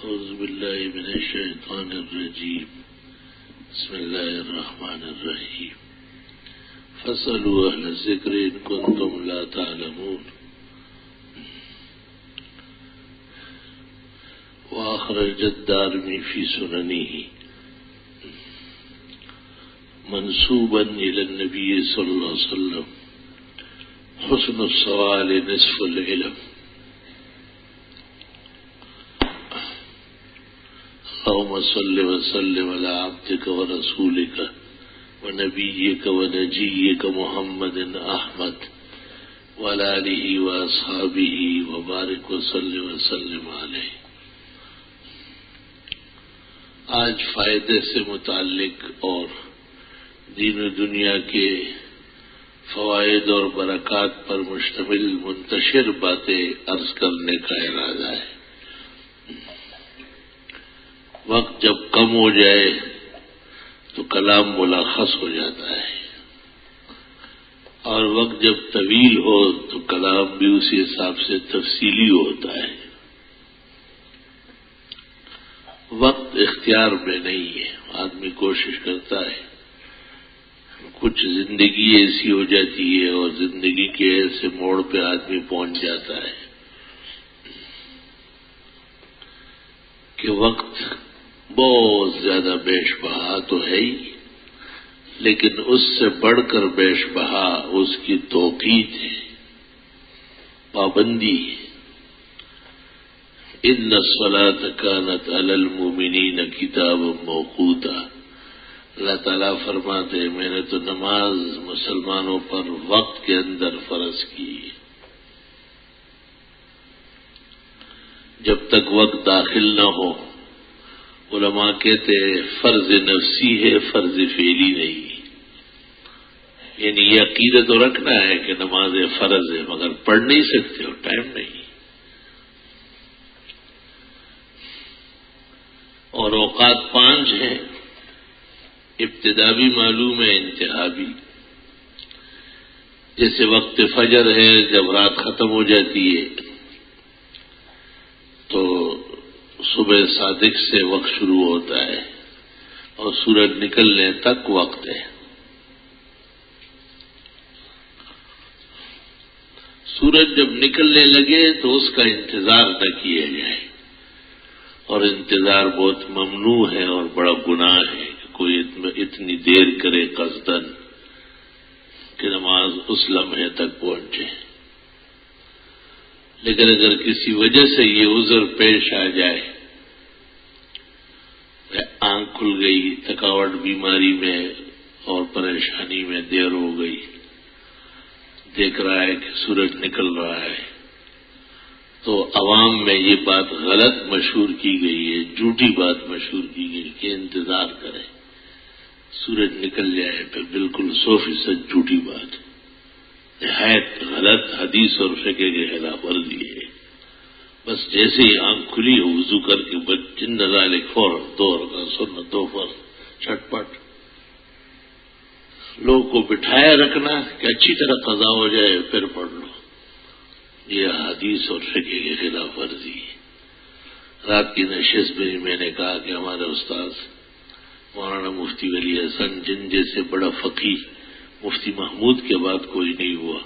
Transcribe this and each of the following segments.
أعوذ بالله من الشيطان الرجيم بسم الله الرحمن الرحيم فاسألوا أهل الذكر إن كنتم لا تعلمون وأخرج الدارمي في سننه منسوبا إلى النبي صلى الله عليه وسلم حسن السؤال نصف العلم. اللهم صل وسلم على عبدك ورسولك ونبيك ونجيك محمد أحمد وعلى آله وأصحابه وبارك وسلم عليه. آج فائدے سے متعلق اور دین و دنیا کے فوائد اور برکات پر مشتمل منتشر باتیں عرض کرنے کا ارادہ ہے. وقت جب کم ہو جائے تو کلام ملخص ہو جاتا ہے اور وقت جب طویل ہو تو کلام بھی اسی حساب سے تفصیلی ہوتا ہے. وقت اختیار میں نہیں ہے. آدمی کوشش کرتا ہے. کچھ زندگی ایسی ہو جاتی ہے اور زندگی کے ایسے موڑ پہ آدمی پہنچ جاتا ہے کہ وقت بہت زیادہ بیش بہا تو ہے ہی، لیکن اس سے بڑھ کر بیش بہا اس کی توقیت ہے، پابندی ہے. ان الصلاۃ کانت علی المؤمنین کتابا موقوتا. اللہ تعالیٰ فرماتے ہیں میں نے تو نماز مسلمانوں پر وقت کے اندر فرض کی. جب تک وقت داخل نہ ہو، علماء کہتے ہیں فرض نفسی ہے، فرض فعلی نہیں. یعنی یہ عقیدہ تو رکھنا ہے کہ نماز فرض ہے مگر پڑھ نہیں سکتے ہو، ٹائم نہیں. اور اوقات 5 ہیں، ابتدا بھی معلوم ہے، انتہا بھی. جیسے وقت فجر ہے، جب رات ختم ہو جاتی ہے تو صبح صادق سے وقت شروع ہوتا ہے اور سورج نکلنے تک وقت ہے. سورج جب نکلنے لگے تو اس کا انتظار نہ کیا جائے، اور انتظار بہت ممنوع ہے اور بڑا گناہ ہے کہ کوئی اتنی دیر کرے قصدن کہ نماز اس لمحے تک پہنچے. لیکن اگر کسی وجہ سے یہ عذر پیش آ جائے، آنکھ کھل گئی، تھکاوٹ بیماری میں اور پریشانی میں دیر ہو گئی، دیکھ رہا ہے کہ سورج نکل رہا ہے، تو عوام میں یہ بات غلط مشہور کی گئی ہے، جھوٹی بات مشہور کی گئی کہ انتظار کرے سورج نکل جائے. پھر بالکل 100% جھوٹی بات، نہایت غلط حدیث اور فقہ کے خلاف ورزی ہے. بس جیسے ہی آنکھ کھلی ہو وضو کر کے جن ذالک فوراً 2 رکعت سنت 2 فرض چھٹ پٹ. لوگ کو بٹھایا رکھنا کہ اچھی طرح قضا ہو جائے پھر پڑھ لو، یہ حدیث اور فقہ کے خلاف ورزی ہے. رات کی نشست میں میں نے کہا کہ ہمارے استاد مولانا مفتی ولی حسن، جن جیسے بڑا فقیہ مفتی محمود کے بعد کوئی نہیں ہوا،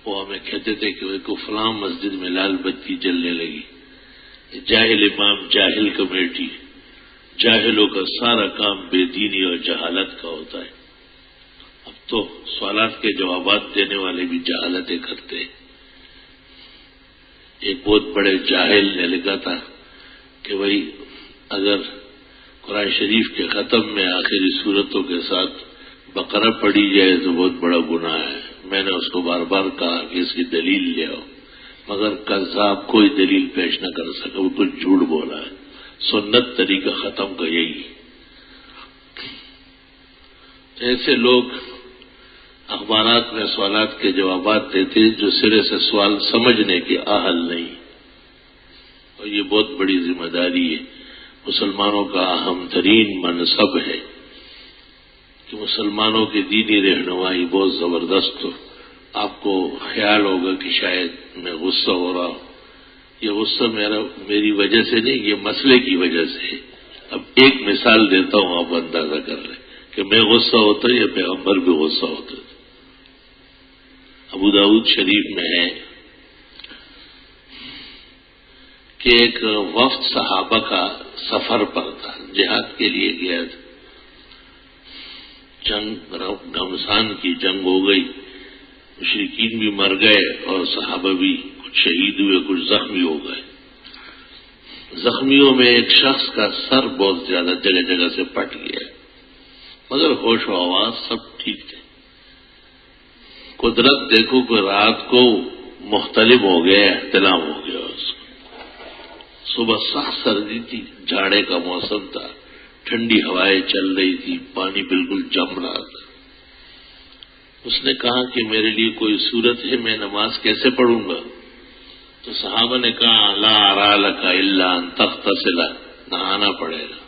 وہ ہمیں کہتے تھے کہ کو فلاں مسجد میں لال بتی جلنے لگی. جاہل امام، جاہل کمیٹی، جاہلوں کا سارا کام بے دینی اور جہالت کا ہوتا ہے. اب تو سوالات کے جوابات دینے والے بھی جہالتیں کرتے ہیں. ایک بہت بڑے جاہل نے لکھا تھا کہ بھائی اگر قرآن شریف کے ختم میں آخری صورتوں کے ساتھ بقرہ پڑھی جائے تو بہت بڑا گناہ ہے. میں نے اس کو بار بار کہا کہ اس کی دلیل لے آؤ، مگر قذاب کوئی دلیل پیش نہ کر سکا. وہ کچھ جھوٹ بولا ہے. سنت طریقہ ختم کا یہی. ایسے لوگ اخبارات میں سوالات کے جوابات دیتے جو سرے سے سوال سمجھنے کے اہل نہیں، اور یہ بہت بڑی ذمہ داری ہے. مسلمانوں کا اہم ترین منصب ہے کہ مسلمانوں کی دینی رہنمائی بہت زبردست ہو. آپ کو خیال ہوگا کہ شاید میں غصہ ہو رہا ہوں، یہ غصہ میری وجہ سے نہیں، یہ مسئلے کی وجہ سے ہے۔ اب ایک مثال دیتا ہوں، آپ اندازہ کر لیں کہ میں غصہ ہوتا یا پیغمبر بھی غصہ ہوتا۔ ابو داؤد شریف میں ہے کہ ایک وفد صحابہ کا سفر پر تھا، جہاد کے لیے گیا تھا۔ جنگ گھمسان کی جنگ ہو گئی، مشرکین بھی مر گئے اور صحابہ بھی کچھ شہید ہوئے، کچھ زخمی ہو گئے۔ زخمیوں میں ایک شخص کا سر بہت زیادہ جگہ جگہ سے پھٹ گیا، مگر ہوش و آواز سب ٹھیک تھے۔ قدرت دیکھو کہ رات کو مختلف ہو گیا، احتلام ہو گیا اس کو۔ صبح سخت سردی تھی، جھاڑے کا موسم تھا، ٹھنڈی ہوائیں چل رہی تھی، پانی بالکل جم رہا تھا۔ اس نے کہا کہ میرے لیے کوئی صورت ہے، میں نماز کیسے پڑھوں گا؟ تو صحابہ نے کہا لا ارى لك الا ان تغتسل، نہانا پڑے گا۔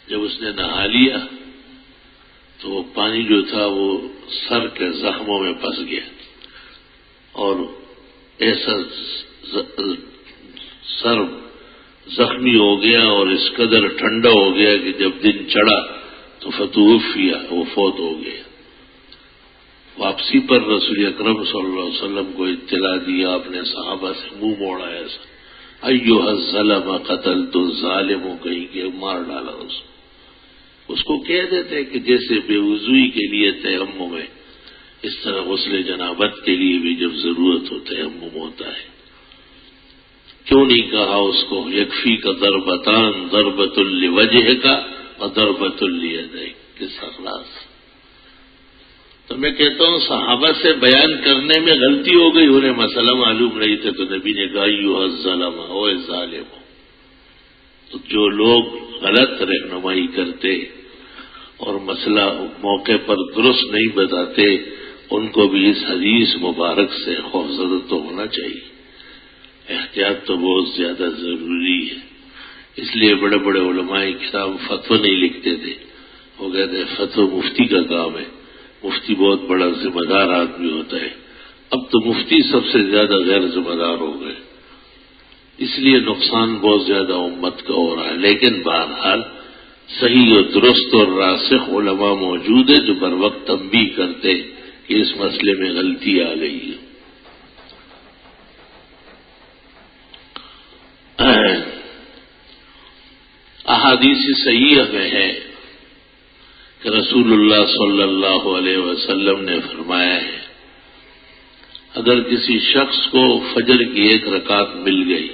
جب اس نے نہا لیا تو وہ پانی جو تھا وہ سر کے زخموں میں پھنس گیا اور ایسا سر زخمی ہو گیا اور اس قدر ٹھنڈا ہو گیا کہ جب دن چڑھا تو فتوفی، وہ فوت ہو گیا۔ واپسی پر رسول اکرم صلی اللہ علیہ وسلم کو اطلاع دیا، آپ نے صحابہ سے منہ موڑا ایسا، ایھا الظلم قتلت الظالم، کہیں کہ مار ڈالا اس کو کہہ دیتے کہ جیسے بے وضوئی کے لیے تیمم ہے، اس طرح غسل جنابت کے لیے بھی جب ضرورت ہو تیمم ہوتا ہے۔ کیوں نہیں کہا اس کو یکفی کا ضربتان، ضربۃ لوجہک اور ضربۃ لیدیک، کس اخلاص۔ تو میں کہتا ہوں صحابہ سے بیان کرنے میں غلطی ہو گئی، انہیں مسئلہ معلوم نہیں تھا، تو نبی نے کہا ایھا الظلم، او ظالم۔ تو جو لوگ غلط رہنمائی کرتے اور مسئلہ موقع پر درست نہیں بتاتے، ان کو بھی اس حدیث مبارک سے خوفزدہ تو ہونا چاہیے۔ احتیاط تو بہت زیادہ ضروری ہے، اس لیے بڑے بڑے علماء کتاب فتویٰ نہیں لکھتے تھے، وہ کہتے ہیں فتویٰ مفتی کا کام ہے، مفتی بہت بڑا ذمہ دار آدمی ہوتا ہے۔ اب تو مفتی سب سے زیادہ غیر ذمہ دار ہو گئے، اس لیے نقصان بہت زیادہ امت کا ہو رہا ہے۔ لیکن بہرحال صحیح و درست اور راسخ علماء موجود ہیں جو بر وقت تنبیہ کرتے کہ اس مسئلے میں غلطی آ گئی ہے۔ احادیث صحیح میں ہے کہ رسول اللہ صلی اللہ علیہ وسلم نے فرمایا ہے، اگر کسی شخص کو فجر کی ایک رکعت مل گئی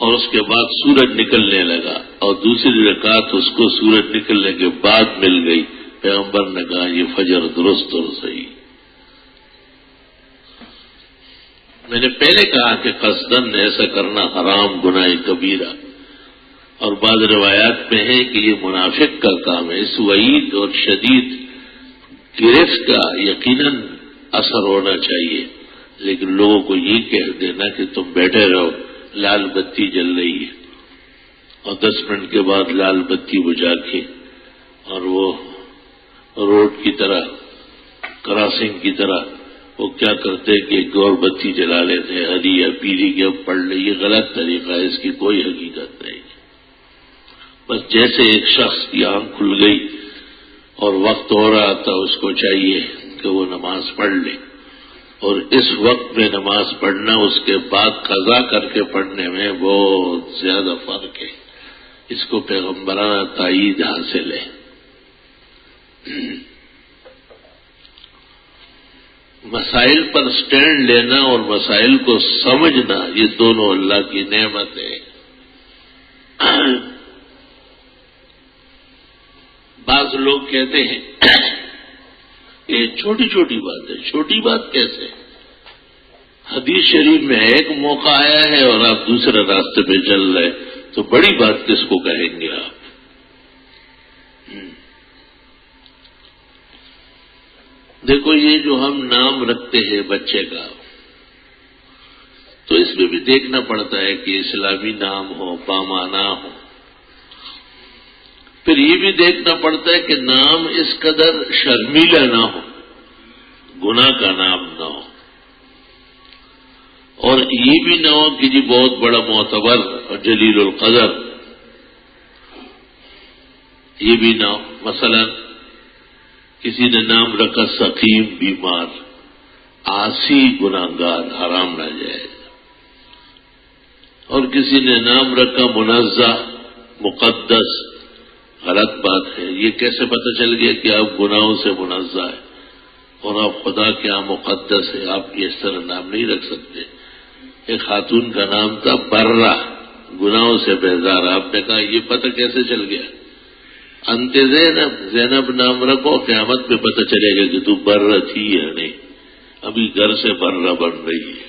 اور اس کے بعد سورج نکلنے لگا اور دوسری رکعت اس کو سورج نکلنے کے بعد مل گئی، پیغمبر نے کہا یہ فجر درست اور صحیح۔ میں نے پہلے کہا کہ قصداً ایسا کرنا حرام، گناہ کبیرہ، اور بعض روایات میں ہے کہ یہ منافق کا کام ہے۔ اس وعید اور شدید گرفت کا یقیناً اثر ہونا چاہیے، لیکن لوگوں کو یہ کہہ دینا کہ تم بیٹھے رہو، لال بتی جل رہی ہے، اور 10 منٹ کے بعد لال بتی بجھا کے اور وہ روڈ کی طرح، کراسنگ کی طرح وہ کیا کرتے کہ ایک اور بتی جلا لیتے، ہری یا پیلی کی اب پڑھ لے، یہ غلط طریقہ ہے، اس کی کوئی حقیقت نہیں۔ بس جیسے ایک شخص کی آنکھ کھل گئی اور وقت ہو رہا تھا، اس کو چاہیے کہ وہ نماز پڑھ لے، اور اس وقت میں نماز پڑھنا اس کے بعد قضا کر کے پڑھنے میں بہت زیادہ فرق ہے، اس کو پیغمبرانہ تائید حاصل ہے۔ مسائل پر سٹینڈ لینا اور مسائل کو سمجھنا، یہ دونوں اللہ کی نعمت ہے۔ بعض لوگ کہتے ہیں یہ چھوٹی چھوٹی بات ہے، چھوٹی بات کیسے؟ حدیث شریف میں ایک موقع آیا ہے اور آپ دوسرے راستے پہ چل رہے، تو بڑی بات کس کو کہیں گے آپ؟ دیکھو یہ جو ہم نام رکھتے ہیں بچے کا، تو اس میں بھی دیکھنا پڑتا ہے کہ اسلامی نام ہو، بامعنی ہو۔ پھر یہ بھی دیکھنا پڑتا ہے کہ نام اس قدر شرمیلا نہ ہو، گناہ کا نام نہ ہو، اور یہ بھی نہ ہو کہ جی بہت بڑا معتبر اور جلیل القدر، یہ بھی نہ ہو۔ مثلا کسی نے نام رکھا سقیم، بیمار، عاصی، گناہگار، حرام نہ جائے، اور کسی نے نام رکھا منزہ، مقدس، غلط بات ہے۔ یہ کیسے پتہ چل گیا کہ آپ گناہوں سے منزہ ہے اور آپ خدا کے یہاں مقدس ہے؟ آپ اس طرح نام نہیں رکھ سکتے۔ ایک خاتون کا نام تھا برہ، گناہوں سے بیزار، آپ نے کہا یہ پتہ کیسے چل گیا؟ انت زینب، زینب نام رکھو، قیامت پہ پتہ چلے گا کہ تو برہ تھی یا نہیں، ابھی گھر سے برہ بن رہی ہے۔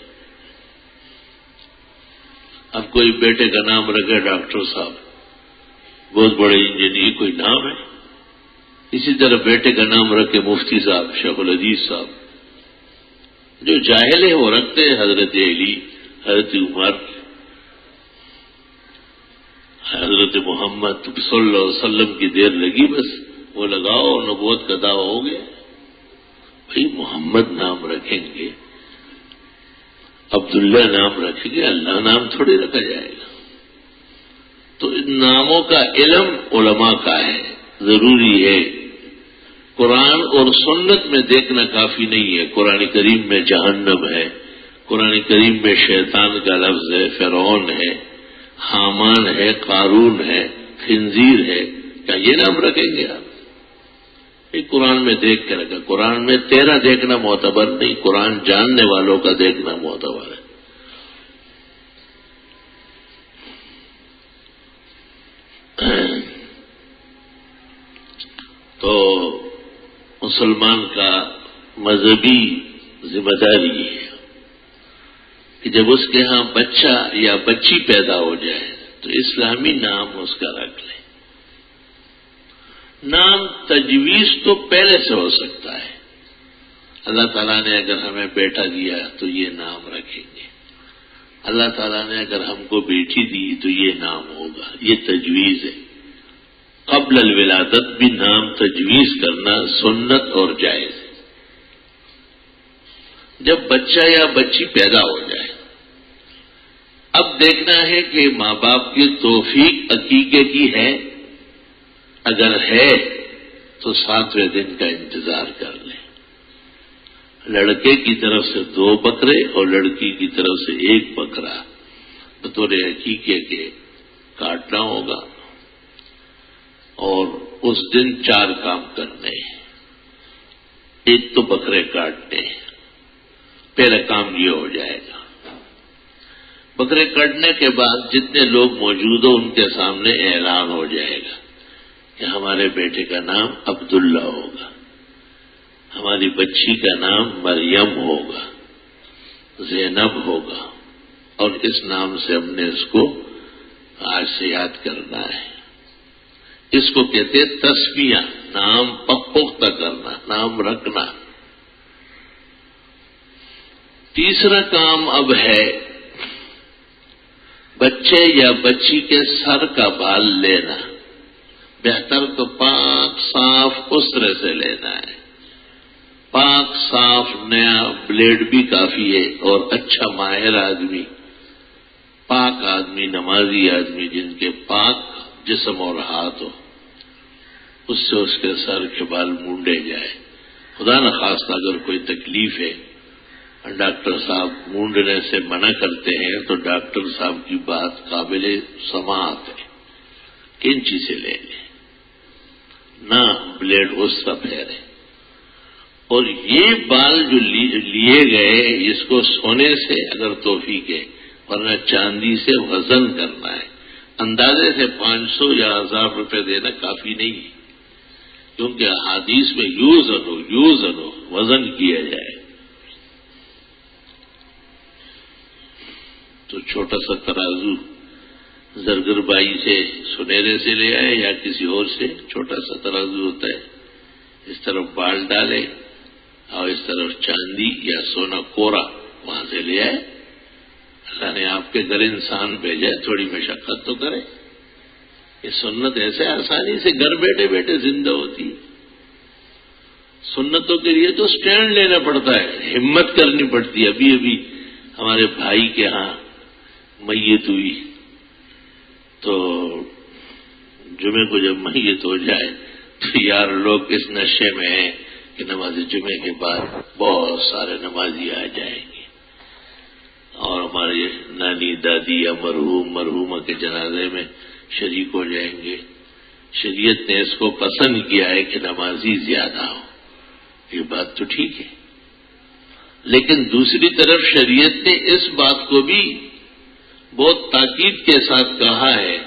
اب کوئی بیٹے کا نام رکھے ڈاکٹر صاحب، بہت بڑے انجینئر، کوئی نام ہے؟ اسی طرح بیٹے کا نام رکھے مفتی صاحب، شیخ الحدیث صاحب۔ جو جاہل ہے وہ رکھتے ہیں حضرت علی، حضرت عمر، حضرت محمد صلی اللہ علیہ وسلم کی دیر لگی، بس وہ لگاؤ اور نبوت کا دعویٰ ہو گیا۔ بھائی محمد نام رکھیں گے، عبداللہ نام رکھیں گے، اللہ نام تھوڑی رکھا جائے گا۔ تو ان ناموں کا علم علماء کا ہے، ضروری ہے۔ قرآن اور سنت میں دیکھنا کافی نہیں ہے۔ قرآن کریم میں جہنم ہے، قرآن کریم میں شیطان کا لفظ ہے، فرعون ہے، حامان ہے، قارون ہے، خنزیر ہے، کیا یہ نام رکھیں گے آپ؟ یہ قرآن میں دیکھ کے رکھا۔ قرآن میں تیرا دیکھنا معتبر نہیں، قرآن جاننے والوں کا دیکھنا معتبر ہے۔ تو مسلمان کا مذہبی ذمہ داری ہے کہ جب اس کے ہاں بچہ یا بچی پیدا ہو جائے تو اسلامی نام اس کا رکھ لے۔ نام تجویز تو پہلے سے ہو سکتا ہے۔ اللہ تعالیٰ نے اگر ہمیں بیٹا دیا تو یہ نام رکھیں گے، اللہ تعالیٰ نے اگر ہم کو بیٹی دی تو یہ نام ہوگا، یہ تجویز ہے۔ قبل الولادت بھی نام تجویز کرنا سنت اور جائز ہے۔ جب بچہ یا بچی پیدا ہو جائے، اب دیکھنا ہے کہ ماں باپ کی توفیق عقیقے کی ہے، اگر ہے تو 7ویں دن کا انتظار کر لیں۔ لڑکے کی طرف سے 2 بکرے اور لڑکی کی طرف سے 1 بکرا بطور عقیقے کے کاٹنا ہوگا، اور اس دن 4 کام کرنے ہیں۔ ایک تو بکرے کاٹنے، پہلا کام یہ ہو جائے گا۔ بکرے کاٹنے کے بعد جتنے لوگ موجود ہو ان کے سامنے اعلان ہو جائے گا کہ ہمارے بیٹے کا نام عبداللہ ہوگا، ہماری بچی کا نام مریم ہوگا، زینب ہوگا، اور اس نام سے ہم نے اس کو آج سے یاد کرنا ہے۔ اس کو کہتے ہیں تسمیہ، نام پختہ کرنا، نام رکھنا۔ تیسرا کام اب ہے بچے یا بچی کے سر کا بال لینا، بہتر تو پاک صاف اسرے سے لینا ہے۔ پاک صاف نیا بلیڈ بھی کافی ہے، اور اچھا ماہر آدمی، پاک آدمی، نمازی آدمی جن کے پاک جسم اور ہاتھ ہو، اس سے اس کے سر کے بال مونڈے جائے۔ خدا نخواستہ اگر کوئی تکلیف ہے، ڈاکٹر صاحب مونڈنے سے منع کرتے ہیں تو ڈاکٹر صاحب کی بات قابل سماعت ہے، کینچی سے لے لیں، نہ بلیڈ اس کا پھیرے۔ اور یہ بال جو لیے گئے، اس کو سونے سے اگر توفیق ہے، ورنہ چاندی سے وزن کرنا ہے۔ اندازے سے 500 یا 1000 روپے دینا کافی نہیں ہے، کیونکہ احادیث میں یوزن ہو وزن کیا جائے۔ تو چھوٹا سا ترازو زرگر بائی سے سنہرے سے لے آئے یا کسی اور سے، چھوٹا سا ترازو ہوتا ہے، اس طرف بال ڈالے اور اس طرف چاندی یا سونا کورا وہاں سے لے آئے۔ اللہ نے آپ کے گھر انسان بھیجا ہے، تھوڑی مشقت تو کرے۔ یہ سنت ایسے آسانی سے گھر بیٹھے بیٹھے زندہ ہوتی ہے۔ سنتوں کے لیے تو سٹینڈ لینا پڑتا ہے، ہمت کرنی پڑتی ہے۔ ابھی ابھی ہمارے بھائی کے ہاں میت ہوئی، تو جمعے کو جب میت ہو جائے تو یار لوگ اس نشے میں ہیں کہ نماز جمعے کے بعد بہت سارے نمازی آ جائیں گے اور ہمارے نانی دادی یا مرحومہ کے جنازے میں شریک ہو جائیں گے۔ شریعت نے اس کو پسند کیا ہے کہ نمازی زیادہ ہو، یہ بات تو ٹھیک ہے، لیکن دوسری طرف شریعت نے اس بات کو بھی بہت تاکید کے ساتھ کہا ہے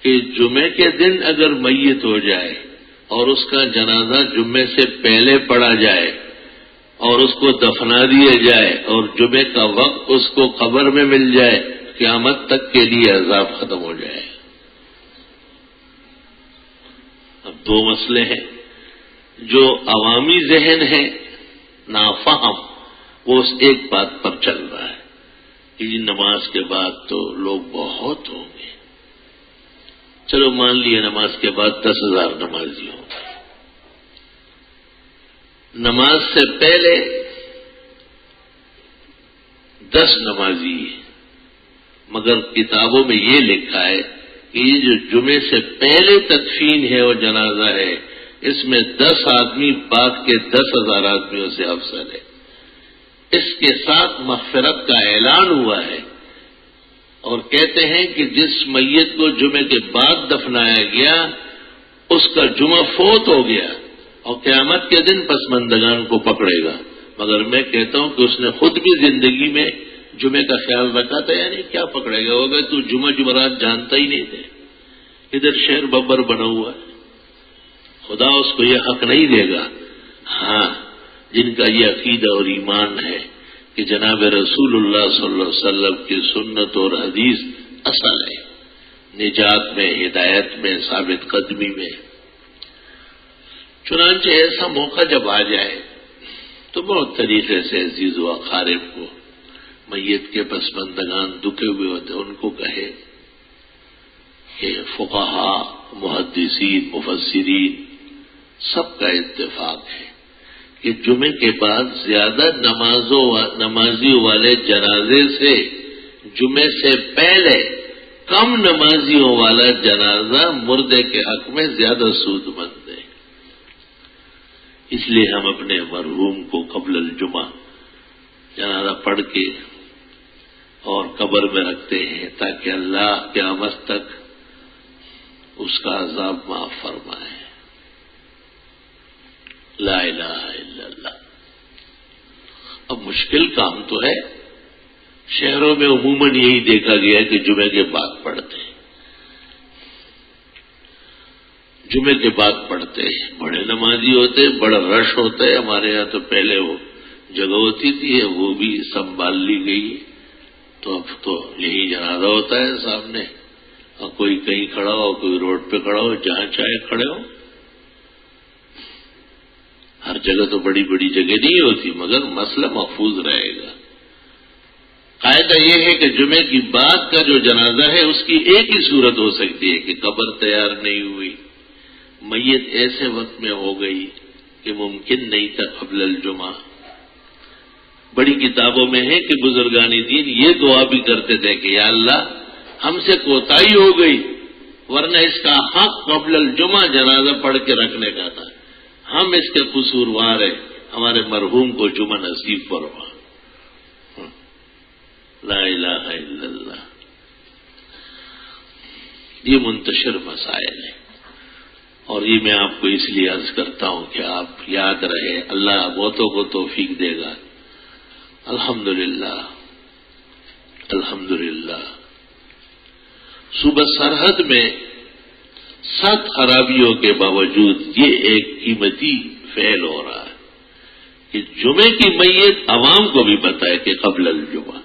کہ جمعے کے دن اگر میت ہو جائے اور اس کا جنازہ جمعے سے پہلے پڑھا جائے اور اس کو دفنا دیا جائے اور جمعے کا وقت اس کو قبر میں مل جائے، قیامت تک کے لیے عذاب ختم ہو جائے۔ اب دو مسئلے ہیں، جو عوامی ذہن ہے نافہم، وہ اس ایک بات پر چل رہا ہے کہ نماز کے بعد تو لوگ بہت ہوں گے، چلو مان لیے نماز کے بعد 10,000 نمازی ہوں گے، نماز سے پہلے 10 نمازی، مگر کتابوں میں یہ لکھا ہے کہ یہ جو جمعے سے پہلے تدفین ہے اور جنازہ ہے، اس میں 10 آدمی بعد کے 10,000 آدمیوں سے افضل ہے۔ اس کے ساتھ مغفرت کا اعلان ہوا ہے، اور کہتے ہیں کہ جس میت کو جمعے کے بعد دفنایا گیا اس کا جمعہ فوت ہو گیا اور قیامت کے دن پسماندگان کو پکڑے گا، مگر میں کہتا ہوں کہ اس نے خود بھی زندگی میں جمعے کا خیال رکھا تھا، یعنی کیا پکڑے گا، ہوگا تو جمعرات جانتا ہی نہیں تھے، ادھر شہر ببر بنا ہوا ہے، خدا اس کو یہ حق نہیں دے گا۔ ہاں، جن کا یہ عقیدہ اور ایمان ہے کہ جناب رسول اللہ صلی اللہ علیہ وسلم کی سنت اور حدیث اصل ہے، نجات میں، ہدایت میں، ثابت قدمی میں، چنانچہ ایسا موقع جب آ جائے تو بہت طریقے سے عزیز و اقارب کو، میت کے پسماندگان دکھے ہوئے ہوتے ان کو کہے کہ فقہاء، محدثین، مفسرین سب کا اتفاق ہے کہ جمعے کے بعد زیادہ نمازیوں والے جنازے سے جمعے سے پہلے کم نمازیوں والا جنازہ مردے کے حق میں زیادہ سود مند ہے۔ اس لیے ہم اپنے مرحوم کو قبل الجمعہ جنازہ پڑھ کے اور قبر میں رکھتے ہیں تاکہ اللہ قیامت تک اس کا عذاب معاف فرمائے۔ لا الہ الا اللہ۔ اب مشکل کام تو ہے، شہروں میں عموماً یہی دیکھا گیا کہ جمعے کے بعد پڑھتے ہیں، جمعے کے بعد پڑھتے ہیں، بڑے نمازی ہوتے، بڑا رش ہوتا ہے۔ ہمارے یہاں تو پہلے وہ جگہ ہوتی تھی، وہ بھی سنبھال لی گئی، تو اب تو یہی جنازہ ہوتا ہے سامنے، اور کوئی کہیں کھڑا ہو، کوئی روڈ پہ کھڑا ہو، جہاں چاہے کھڑے ہو۔ ہر جگہ تو بڑی بڑی جگہ نہیں ہوتی، مگر مسئلہ محفوظ رہے گا۔ قاعدہ یہ ہے کہ جمعے کی بعد کا جو جنازہ ہے اس کی ایک ہی صورت ہو سکتی ہے کہ قبر تیار نہیں ہوئی، میت ایسے وقت میں ہو گئی کہ ممکن نہیں تھا قبل الجمعہ۔ بڑی کتابوں میں ہے کہ بزرگان دین یہ دعا بھی کرتے تھے کہ یا اللہ ہم سے کوتاہی ہو گئی، ورنہ اس کا حق قبل الجمعہ جنازہ پڑھ کے رکھنے کا تھا، ہم اس کے قصوروار ہیں، ہمارے مرحوم کو جمعہ نصیب فرما۔ لا الہ الا اللہ۔ یہ منتشر مسائل ہیں، اور یہ میں آپ کو اس لیے عرض کرتا ہوں کہ آپ یاد رہے، اللہ بہتوں کو توفیق دے گا۔ الحمدللہ الحمدللہ۔ صوبہ سرحد میں 7 خرابیوں کے باوجود یہ ایک قیمتی فعل ہو رہا ہے کہ جمعے کی میت عوام کو بھی پتہ ہے کہ قبل الجمعہ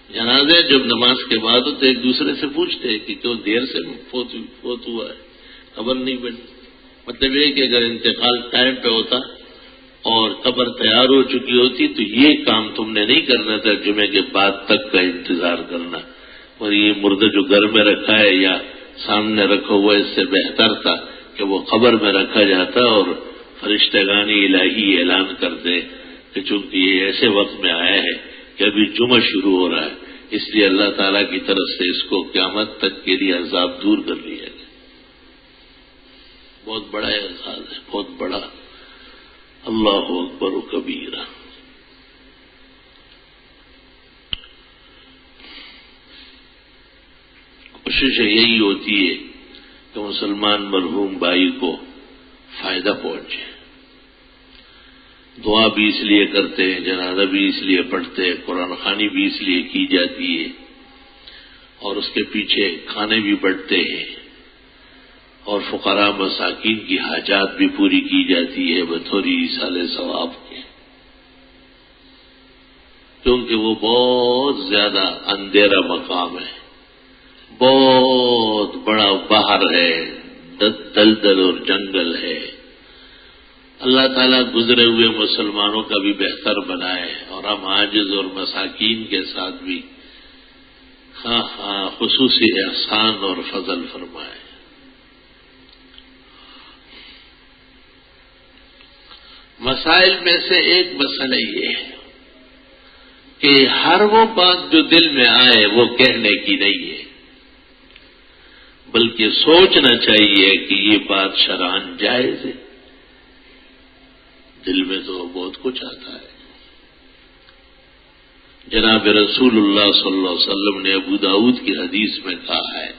جنازے جب نماز کے بعد ہوتے ایک دوسرے سے پوچھتے ہیں کہ کیوں دیر سے فوت ہوا ہے، خبر نہیں بنی۔ مطلب یہ کہ اگر انتقال ٹائم پہ ہوتا اور قبر تیار ہو چکی ہوتی تو یہ کام تم نے نہیں کرنا تھا، جمعے کے بعد تک کا انتظار کرنا، اور یہ مردہ جو گھر میں رکھا ہے یا سامنے رکھا ہوا اس سے بہتر تھا کہ وہ قبر میں رکھا جاتا اور فرشتگان الہی اعلان کر دے کہ چونکہ یہ ایسے وقت میں آیا ہے کہ ابھی جمعہ شروع ہو رہا ہے، اس لیے اللہ تعالیٰ کی طرف سے اس کو قیامت تک کے لیے عذاب دور کر لیا گیا۔ بہت بڑا اعزاز ہے، بہت بڑا۔ اللہ اکبر و کبیرہ۔ کوشش یہی ہوتی ہے کہ مسلمان مرحوم بھائی کو فائدہ پہنچے۔ دعا بھی اس لیے کرتے ہیں، جنازہ بھی اس لیے پڑھتے ہیں، قرآن خوانی بھی اس لیے کی جاتی ہے، اور اس کے پیچھے کھانے بھی بڑھتے ہیں، اور فقراء مساکین کی حاجات بھی پوری کی جاتی ہے بطور ایصال ثواب کے، کیونکہ وہ بہت زیادہ اندھیرا مقام ہے، بہت بڑا بحر ہے، دلدل اور جنگل ہے۔ اللہ تعالیٰ گزرے ہوئے مسلمانوں کا بھی بہتر بنائے، اور ہم عاجز اور مساکین کے ساتھ بھی خصوصی احسان اور فضل فرمائے۔ مسائل میں سے ایک مسئلہ یہ ہے کہ ہر وہ بات جو دل میں آئے وہ کہنے کی نہیں ہے، بلکہ سوچنا چاہیے کہ یہ بات شرعاً جائز ہے۔ دل میں تو بہت کچھ آتا ہے۔ جناب رسول اللہ صلی اللہ علیہ وسلم نے ابو داؤد کی حدیث میں کہا ہے،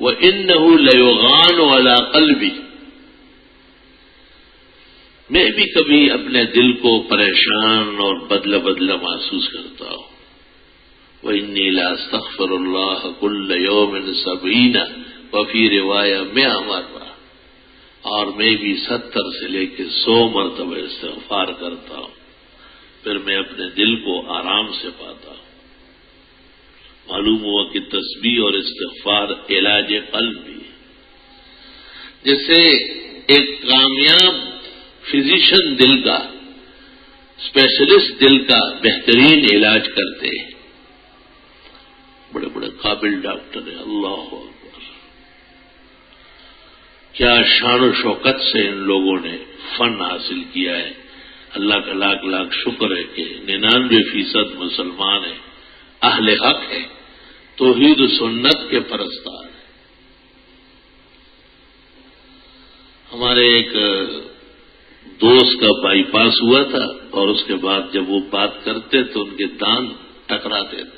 وَإِنَّهُ لَيُغَانُ عَلَىٰ قَلْبِي، میں بھی کبھی اپنے دل کو پریشان اور بدلہ بدلہ محسوس کرتا ہوں۔ وَإِنِّي لَأَسْتَغْفِرُ اللَّهَ كُلَّ يَوْمٍ 70 وفي روایہ 100 مرہ، اور میں بھی 70 سے لے کے 100 مرتبہ استغفار کرتا ہوں، پھر میں اپنے دل کو آرام سے پاتا ہوں۔ معلوم ہوا کہ تسبیح اور استغفار علاج قلب بھی ہے۔ جیسے ایک کامیاب فزیشین دل کا، اسپیشلسٹ دل کا بہترین علاج کرتے ہیں، بڑے بڑے قابل ڈاکٹر ہیں۔ اللہ اکبر، کیا شان و شوکت سے ان لوگوں نے فن حاصل کیا ہے۔ اللہ کا لاکھ لاکھ شکر ہے کہ 99% مسلمان ہیں، اہل حق ہیں، توحید و سنت کے پرستار ہیں۔ ہمارے ایک دوست کا بائی پاس ہوا تھا، اور اس کے بعد جب وہ بات کرتے تو ان کے دانت ٹکراتے تھے۔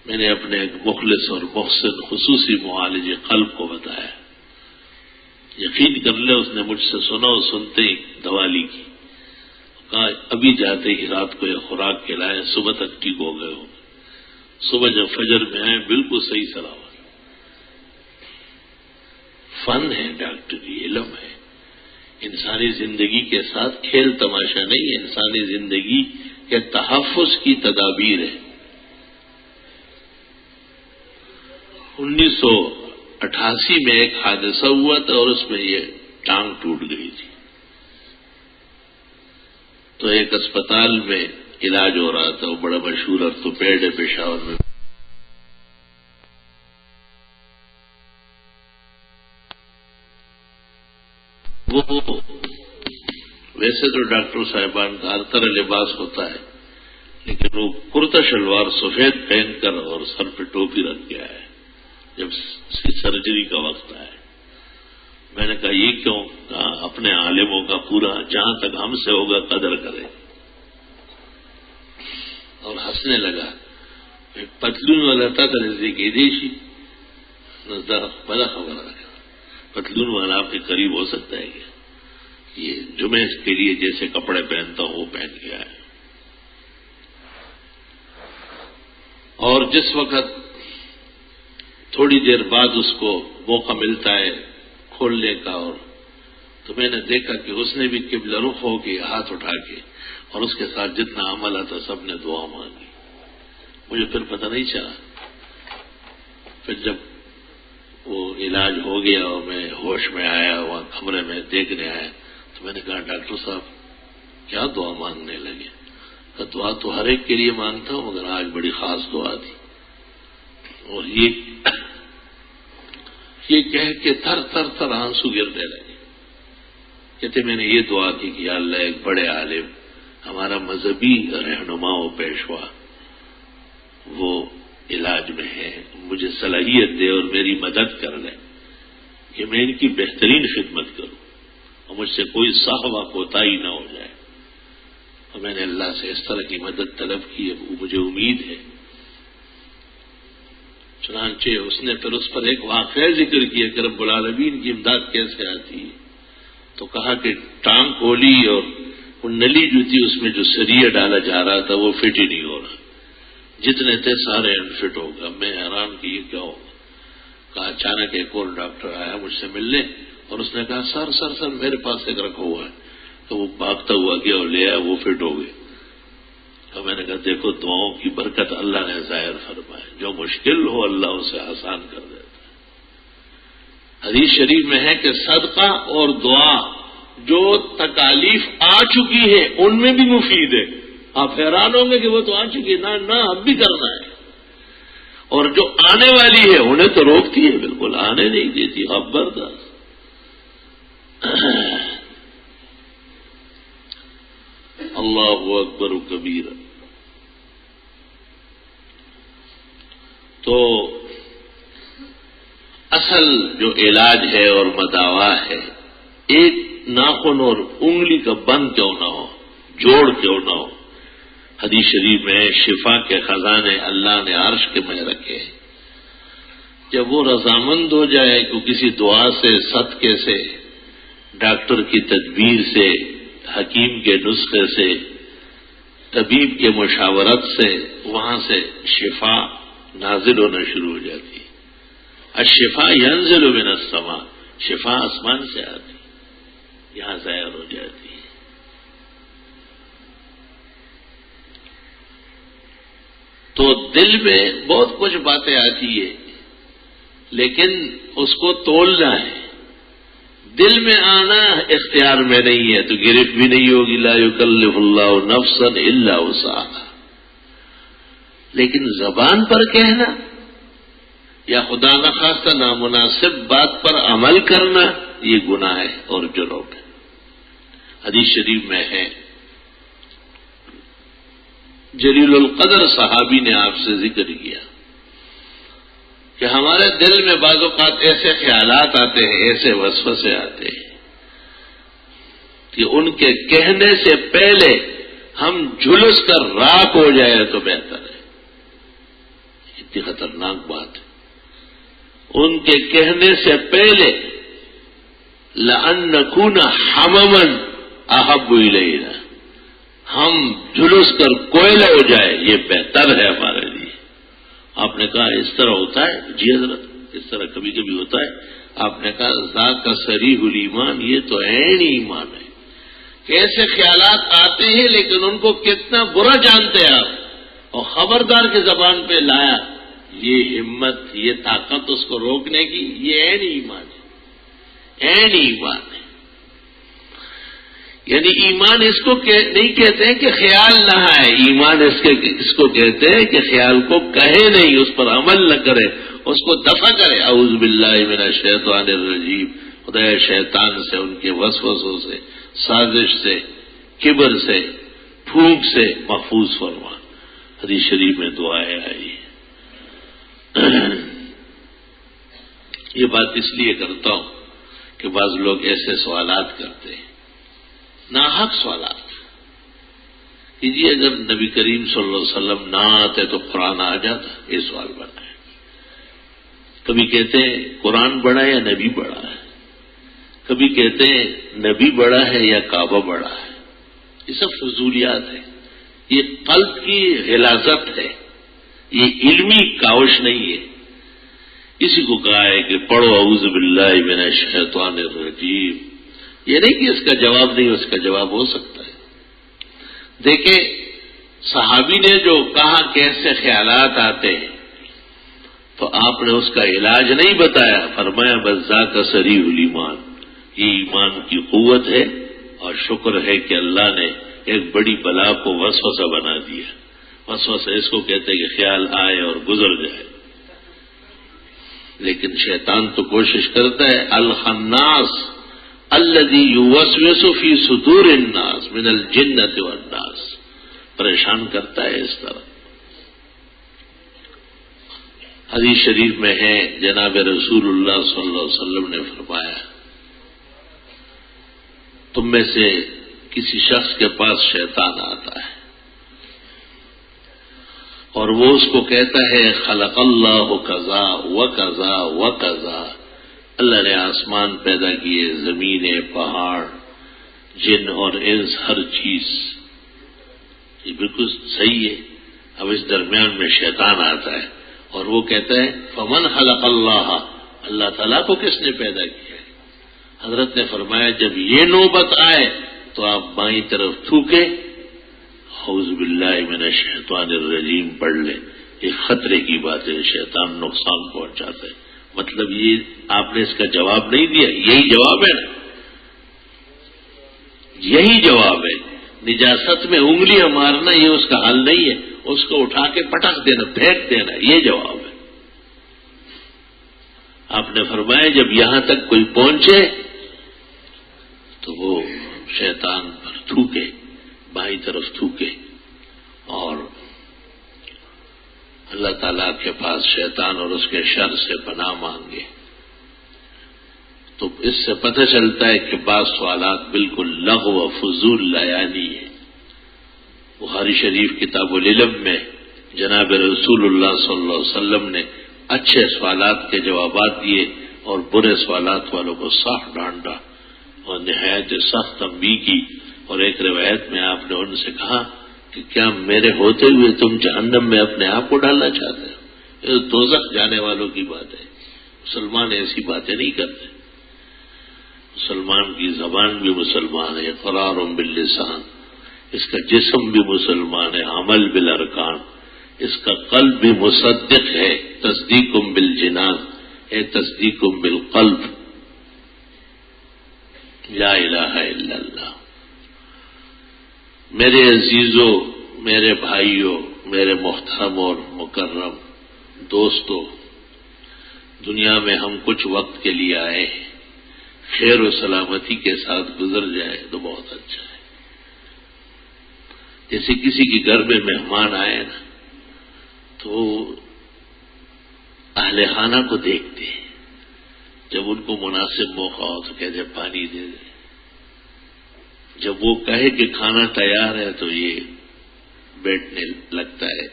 میں نے اپنے ایک مخلص اور محسن خصوصی معالج قلب کو بتایا، یقین کر لے اس نے مجھ سے سنا اور سنتے ہی دوا لی کی، کہا ابھی جاتے ہی رات کو یہ خوراک کھلائے، صبح تک ٹھیک ہو گئے ہو۔ صبح جب فجر میں آئے بالکل صحیح سلامت۔ فن ہے ڈاکٹری، علم ہے، انسانی زندگی کے ساتھ کھیل تماشا نہیں ہے، انسانی زندگی کے تحفظ کی تدابیر ہے۔ 1988 میں ایک حادثہ ہوا تھا اور اس میں یہ ٹانگ ٹوٹ گئی تھی، تو ایک اسپتال میں علاج ہو رہا تھا، وہ بڑا مشہور آرتھوپیڈ ہے پشاور میں۔ وہ ویسے تو ڈاکٹر صاحبان کا ہر طرح لباس ہوتا ہے، لیکن وہ کرتا شلوار سفید پہن کر اور سر پہ ٹوپی رکھ کے آئے جب سرجری کا وقت آئے۔ میں نے کہا یہ کیوں؟ کہا اپنے عالموں کا پورا جہاں تک ہم سے ہوگا قدر کرے، اور ہنسنے لگا۔ پتلون والا تھا نزدیکی دیشی بڑا خبر رکھا، پتلون والا آپ کے قریب ہو سکتا ہے کیا؟ یہ جمعے کے لیے جیسے کپڑے پہنتا ہوں وہ پہن کے آئے، اور جس وقت تھوڑی دیر بعد اس کو موقع ملتا ہے کھولنے کا، اور تو میں نے دیکھا کہ اس نے بھی قبلہ رخ ہو کے ہاتھ اٹھا کے، اور اس کے ساتھ جتنا عمل آتا سب نے دعا مانگی۔ مجھے پھر پتہ نہیں چلا، پھر جب وہ علاج ہو گیا اور میں ہوش میں آیا، وہاں کمرے میں دیکھنے آیا، تو میں نے کہا ڈاکٹر صاحب کیا دعا مانگنے لگے؟ کہ دعا تو ہر ایک کے لیے مانگتا ہوں، مگر آج بڑی خاص دعا تھی، اور یہ کہہ کے تھر تھر تھر آنسو گرنے لگے۔ کہتے میں نے یہ دعا کی کہ یا اللہ ایک بڑے عالم ہمارا مذہبی رہنما و پیشوا وہ علاج میں ہے، مجھے صلاحیت دے اور میری مدد کر لے کہ میں ان کی بہترین خدمت کروں اور مجھ سے کوئی صحوہ کوتاہی نہ ہو جائے. اور میں نے اللہ سے اس طرح کی مدد طلب کی، مجھے امید ہے. چنانچہ اس نے پھر اس پر ایک واقعہ ذکر کیا کہ رب العالمین کی امداد کیسے آتی ہے. تو کہا کہ ٹانگ کھولی اور وہ نلی جو تھی اس میں جو سریہ ڈالا جا رہا تھا وہ فٹ ہی نہیں ہو رہا، جتنے تھے سارے انفٹ ہو گئے. میں حیران کہ یہ کیا ہوگا. کہا اچانک ایک اور ڈاکٹر آیا مجھ سے ملنے اور اس نے کہا سر سر سر میرے پاس ایک رکھا ہوا ہے. تو وہ بھاگتا ہوا گیا اور لے آیا، وہ فٹ ہو گئے. تو میں نے کہا دیکھو دعاؤں کی برکت اللہ نے ظاہر فرمائے، جو مشکل ہو اللہ اسے آسان کر دیتا ہے. حدیث شریف میں ہے کہ صدقہ اور دعا جو تکالیف آ چکی ہے ان میں بھی مفید ہے. آپ حیران ہوں گے کہ وہ تو آ چکی ہے، نہ اب بھی کرنا ہے. اور جو آنے والی ہے انہیں تو روکتی ہے، بالکل آنے نہیں دیتی. خبردار. اللہ اکبر کبیر. تو اصل جو علاج ہے اور مداوا ہے، ایک ناخن اور انگلی کا بند کیوں نہ ہو، جوڑ کیوں نہ ہو. حدیث شریف میں شفا کے خزانے اللہ نے عرش کے میں رکھے. جب وہ رضامند ہو جائے کہ کسی دعا سے، صدقے سے، ڈاکٹر کی تدبیر سے، حکیم کے نسخے سے، طبیب کے مشاورت سے، وہاں سے شفا نازل ہونا شروع ہو جاتی. الشفا ينزل من السماء، شفا آسمان سے آتی، یہاں ظاہر ہو جاتی ہے. تو دل میں بہت کچھ باتیں آتی ہے لیکن اس کو تولنا ہے. دل میں آنا اختیار میں نہیں ہے تو گرفت بھی نہیں ہوگی. لا یکلف اللہ نفسا الا وسعها. لیکن زبان پر کہنا یا خدا نخواستہ نامناسب بات پر عمل کرنا یہ گناہ ہے اور جرم ہے. حدیث شریف میں ہے جلیل القدر صحابی نے آپ سے ذکر کیا کہ ہمارے دل میں بعض اوقات ایسے خیالات آتے ہیں، ایسے وسوسے آتے ہیں کہ ان کے کہنے سے پہلے ہم جھلس کر راکھ ہو جائے تو بہتر ہے. اتنی خطرناک بات ہے. ان کے کہنے سے پہلے لأن نکون حمما احب الینا، ہم جھلس کر کوئلہ ہو جائے یہ بہتر ہے ہمارے لیے. آپ نے کہا اس طرح ہوتا ہے؟ جی حضرت اس طرح کبھی کبھی ہوتا ہے. آپ نے کہا ذاک صریح الایمان، یہ تو عین ایمان ہے کہ ایسے خیالات آتے ہیں لیکن ان کو کتنا برا جانتے ہیں آپ اور خبردار کی زبان پہ لایا. یہ ہمت، یہ طاقت اس کو روکنے کی، یہ عین ایمان ہے، عین ایمان ہے. یعنی ایمان اس کو نہیں کہتے ہیں کہ خیال نہ آئے، ایمان اس کو کہتے ہیں کہ خیال کو کہے نہیں، اس پر عمل نہ کرے، اس کو دفع کرے. اعوذ باللہ من الشیطان الرجیم. خدا شیطان سے، ان کے وسوسوں سے، سازش سے، کبر سے، پھونک سے محفوظ فرما. حدیث شریف میں دعائیں آئی. یہ بات اس لیے کرتا ہوں کہ بعض لوگ ایسے سوالات کرتے ہیں، ناحق سوالات کہ جی اگر نبی کریم صلی اللہ علیہ وسلم نہ آتے تو قرآن آ جاتا. یہ سوال بنا ہے. کبھی کہتے ہیں قرآن بڑا ہے یا نبی بڑا ہے، کبھی کہتے ہیں نبی بڑا ہے یا کعبہ بڑا ہے. یہ سب فضولیات ہے، یہ قلب کی غلاظت ہے، یہ علمی کاوش نہیں ہے. کسی کو کہا ہے کہ پڑھو اعوذ باللہ من الشیطان الرجیم، یہ نہیں کہ اس کا جواب نہیں، اس کا جواب ہو سکتا ہے. دیکھیں صحابی نے جو کہا کیسے خیالات آتے ہیں تو آپ نے اس کا علاج نہیں بتایا. فرمایا بس ذاک صریح الایمان، یہ ایمان کی قوت ہے اور شکر ہے کہ اللہ نے ایک بڑی بلا کو وسوسہ بنا دیا. وسوسہ اس کو کہتے ہیں کہ خیال آئے اور گزر جائے. لیکن شیطان تو کوشش کرتا ہے. الخناس الذی یوسوس فی صدور الناس من الجنۃ والناس، پریشان کرتا ہے اس طرح۔ حدیث شریف میں ہے جناب رسول اللہ صلی اللہ علیہ وسلم نے فرمایا، تم میں سے کسی شخص کے پاس شیطان آتا ہے اور وہ اس کو کہتا ہے خلق اللہ کذا و کذا و کذا، اللہ نے آسمان پیدا کیے، زمینیں، پہاڑ، جن اور انس، ہر چیز، یہ بالکل صحیح ہے۔ اب اس درمیان میں شیطان آتا ہے اور وہ کہتا ہے فمن خلق اللہ، اللہ تعالیٰ کو کس نے پیدا کیا ہے؟ حضرت نے فرمایا جب یہ نوبت آئے تو آپ بائیں طرف تھوکے اعوذ باللہ من الشیطان الرجیم پڑھ لیں، یہ خطرے کی بات ہے، شیطان نقصان پہنچاتا ہے۔ مطلب یہ آپ نے اس کا جواب نہیں دیا، یہی جواب ہے نا، یہی جواب ہے۔ نجاست میں انگلیاں مارنا یہ اس کا حل نہیں ہے، اس کو اٹھا کے پٹک دینا، پھینک دینا، یہ جواب ہے۔ آپ نے فرمایا جب یہاں تک کوئی پہنچے تو وہ شیطان پر تھوکے، بائیں طرف تھوکے اور اللہ تعالیٰ کے پاس شیطان اور اس کے شر سے پناہ مانگے۔ تو اس سے پتہ چلتا ہے کہ بعض سوالات بالکل لغو و فضول لایانی ہے۔ بخاری شریف کتاب العلم میں جناب رسول اللہ صلی اللہ علیہ وسلم نے اچھے سوالات کے جوابات دیے اور برے سوالات والوں کو صاف ڈانٹا اور نہایت سخت تنبیہ کی، اور ایک روایت میں آپ نے ان سے کہا کہ کیا میرے ہوتے ہوئے تم جہنم میں اپنے آپ کو ڈالنا چاہتے ہو؟ یہ دوزخ جانے والوں کی بات ہے، مسلمان ایسی باتیں نہیں کرتے۔ مسلمان کی زبان بھی مسلمان ہے، اقرار باللسان، اس کا جسم بھی مسلمان ہے، عمل بالارکان، اس کا قلب بھی مصدق ہے، تصدیق بالجنان ہے، تصدیق بالقلب، لا الہ الا اللہ۔ میرے عزیزوں، میرے بھائیوں، میرے محترم اور مکرم دوستوں، دنیا میں ہم کچھ وقت کے لیے آئے ہیں، خیر و سلامتی کے ساتھ گزر جائے تو بہت اچھا ہے۔ جیسے کسی کے گھر میں مہمان آئے نا تو اہل خانہ کو دیکھتے ہیں، جب ان کو مناسب موقع ہو تو کہتے پانی دے دے، جب وہ کہے کہ کھانا تیار ہے تو یہ بیٹھنے لگتا ہے،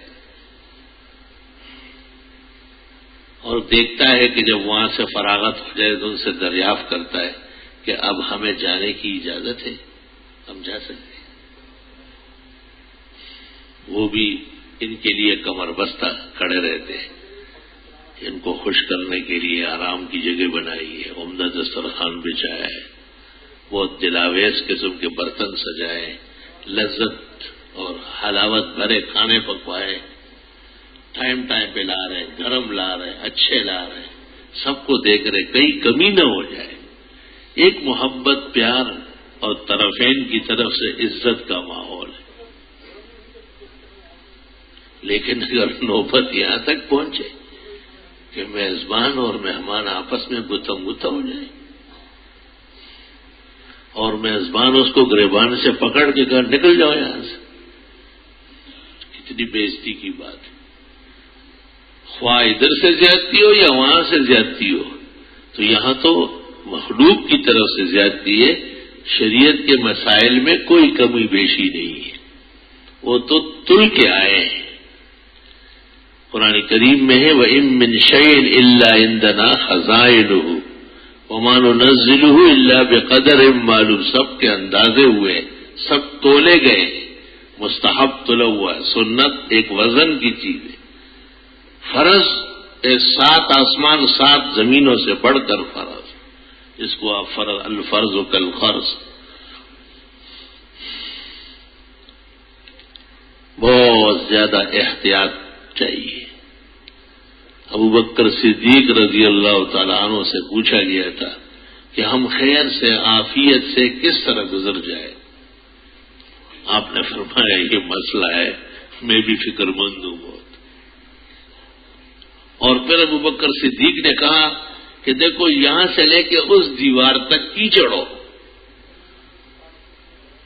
اور دیکھتا ہے کہ جب وہاں سے فراغت ہو جائے تو ان سے دریافت کرتا ہے کہ اب ہمیں جانے کی اجازت ہے، ہم جا سکتے ہیں۔ وہ بھی ان کے لیے کمر بستہ کھڑے رہتے ہیں، ان کو خوش کرنے کے لیے آرام کی جگہ بنائی ہے، عمدہ دسترخوان بچھایا ہے، بہت دلاویز قسم کے برتن سجائے، لذت اور حلاوت بھرے کھانے پکوائے، ٹائم پہ لا رہے، گرم لا رہے، اچھے لا رہے، سب کو دیکھ رہے، کہیں کمی نہ ہو جائے۔ ایک محبت، پیار اور طرفین کی طرف سے عزت کا ماحول ہے۔ لیکن اگر نوبت یہاں تک پہنچے کہ میزبان اور مہمان آپس میں گتم گتم ہو جائے اور میزبان اس کو گریبان سے پکڑ کے کہا نکل جاؤ یہاں سے، کتنی بے عزتی کی بات ہے۔ خواہ ادھر سے زیادتی ہو یا وہاں سے زیادتی ہو، تو یہاں تو مخلوق کی طرف سے زیادتی ہے، شریعت کے مسائل میں کوئی کمی بیشی نہیں ہے، وہ تو تل کے آئے ہیں۔ قرآن کریم میں ہے وَإِن مِّن شَيْءٍ إِلَّا عِندَنَا خَزَائِنُهُ وَمَا نُنَزِّلُهُ إِلَّا بِقَدَرٍ مَّعْلُومٍ، سب کے اندازے ہوئے، سب تولے گئے، مستحب تلا ہوا ہے، سنت ایک وزن کی چیز ہے، فرض 7 آسمان 7 زمینوں سے بڑھ کر فرض، جس کو آپ الفرض کالخرص، بہت زیادہ احتیاط چاہیے۔ ابو بکر صدیق رضی اللہ تعالیٰ عنہ سے پوچھا گیا تھا کہ ہم خیر سے، عافیت سے کس طرح گزر جائے؟ آپ نے فرمایا یہ مسئلہ ہے، میں بھی فکر مند ہوں بہت۔ اور پھر ابو بکر صدیق نے کہا کہ دیکھو یہاں سے لے کے اس دیوار تک کیچڑ ہو،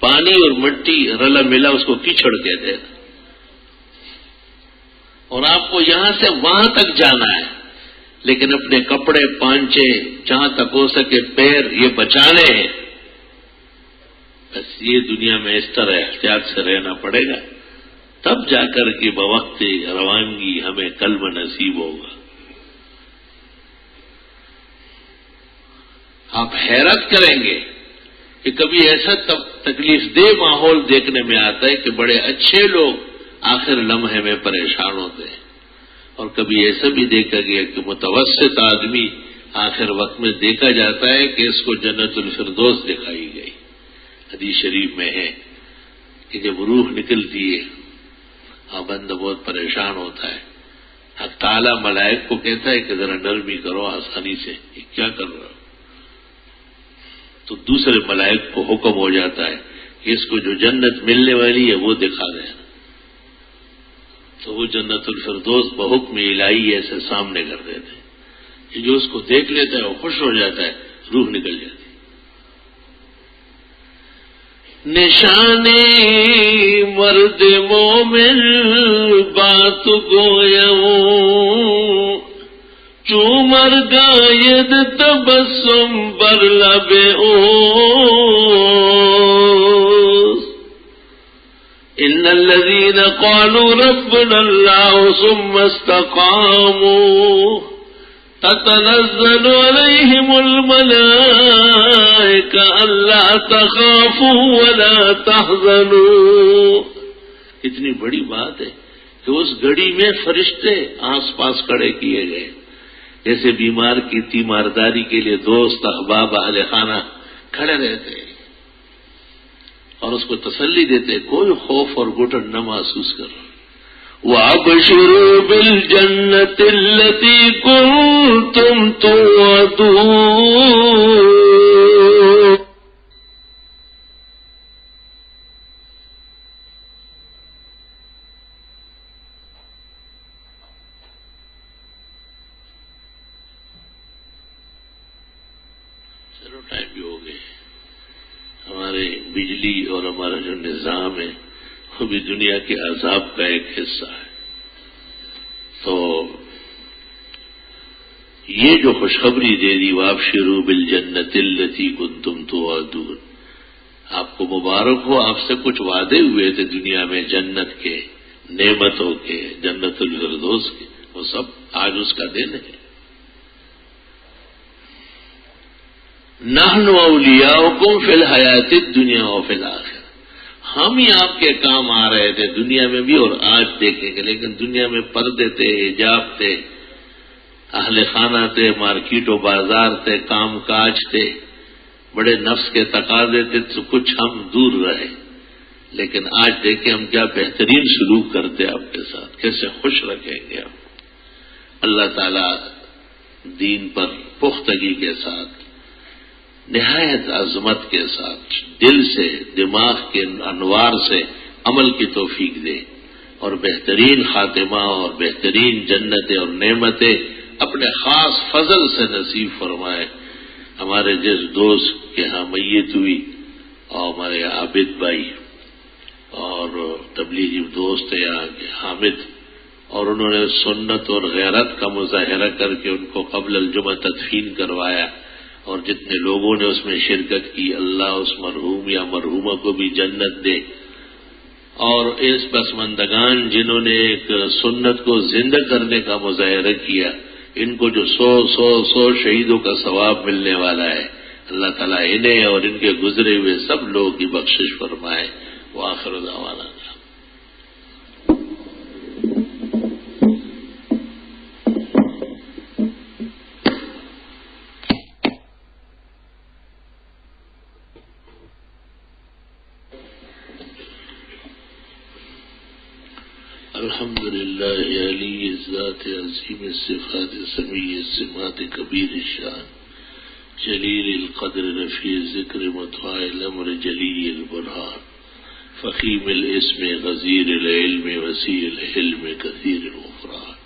پانی اور مٹی رلا ملا اس کو کیچڑ کہتے ہیں، اور آپ کو یہاں سے وہاں تک جانا ہے، لیکن اپنے کپڑے پانچے جہاں تک ہو سکے پیر یہ بچانے ہیں. بس یہ دنیا میں اس طرح احتیاط سے رہنا پڑے گا، تب جا کر کے بوقت روانگی ہمیں قلب نصیب ہوگا. آپ حیرت کریں گے کہ کبھی ایسا تکلیف دہ ماحول دیکھنے میں آتا ہے کہ بڑے اچھے لوگ آخر لمحے میں پریشان ہوتے ہیں، اور کبھی ایسا بھی دیکھا گیا کہ متوسط آدمی آخر وقت میں دیکھا جاتا ہے کہ اس کو جنت الفردوس دکھائی گئی. حدیث شریف میں ہے کہ جب روح نکلتی ہے بندہ بہت پریشان ہوتا ہے، حق تعالیٰ ملائک کو کہتا ہے کہ ذرا نرمی کرو آسانی سے، یہ کیا کر رہا ہو؟ تو دوسرے ملائک کو حکم ہو جاتا ہے کہ اس کو جو جنت ملنے والی ہے وہ دکھا دیں. تو وہ جنت الفردوس بحکم الہی ایسے سامنے کر دیتے ہیں کہ جو اس کو دیکھ لیتا ہے وہ خوش ہو جاتا ہے، روح نکل جاتی. نشانے مرد مومن بات گویوں چومر گاید تبسم بر لب اوس ان الذين قالوا ربنا الله ثم استقاموا تتنزل عليهم الملائكة ألا تخافوا ولا تحزنوا. اتنی بڑی بات ہے کہ اس گھڑی میں فرشتے آس پاس کھڑے کیے گئے، جیسے بیمار کی تیمارداری کے لیے دوست احباب اہل خانہ کھڑے رہتے ہیں اور اس کو تسلی دیتے، کوئی خوف اور گھٹن نہ محسوس کرو. وَأَبْشِرُوا بِالْجَنَّةِ الَّتِي كُنتُمْ تُوعَدُونَ. چلو ٹائم بھی ہو گئے. ہمارے بجلی اور ہمارا جو نظام ہے وہ بھی دنیا کے عذاب کا ایک حصہ ہے. تو یہ جو خوشخبری دے دی وَأَبْشِرُوا بِالْجَنَّةِ الَّتِي كُنتُمْ تُوعَدُونَ، آپ کو مبارک ہو، آپ سے کچھ وعدے ہوئے تھے دنیا میں جنت کے، نعمتوں کے، جنت الفردوس کے، وہ سب آج اس کا دن ہے. نحن اولیاؤکم فی الحیات الدنیا وفی الآخرہ، ہم ہی آپ کے کام آ رہے تھے دنیا میں بھی اور آج دیکھیں گے. لیکن دنیا میں پردے تھے، حجاب تھے، اہل خانہ تھے، مارکیٹ و بازار تھے، کام کاج تھے، بڑے نفس کے تقاضے تھے، تو کچھ ہم دور رہے. لیکن آج دیکھیں ہم کیا بہترین سلوک کرتے آپ کے ساتھ، کیسے خوش رکھیں گے ہم. اللہ تعالی دین پر پختگی کے ساتھ، نہایت عظمت کے ساتھ، دل سے، دماغ کے انوار سے عمل کی توفیق دے، اور بہترین خاتمہ اور بہترین جنتیں اور نعمتیں اپنے خاص فضل سے نصیب فرمائے. ہمارے جس دوست کے ہاں میت ہوئی، اور ہمارے عابد بھائی اور تبلیغی دوست ہیں یہاں کے حامد، اور انہوں نے سنت اور غیرت کا مظاہرہ کر کے ان کو قبل الجمعہ تدفین کروایا، اور جتنے لوگوں نے اس میں شرکت کی، اللہ اس مرحوم یا مرحومہ کو بھی جنت دے. اور اس پسماندگان جنہوں نے ایک سنت کو زندہ کرنے کا مظاہرہ کیا، ان کو جو 100 شہیدوں کا ثواب ملنے والا ہے، اللہ تعالیٰ انہیں اور ان کے گزرے ہوئے سب لوگوں کی بخشش فرمائے. وآخر دعوانا الحمد للہ علی الذات عظیم الصفات سمیع السمات کبیر الشان جلیل القدر رفیع الذکر مطاع الامر جلیل البرہان فخیم الاسم غزیر العلم وسیع الحلم کثیر الغفران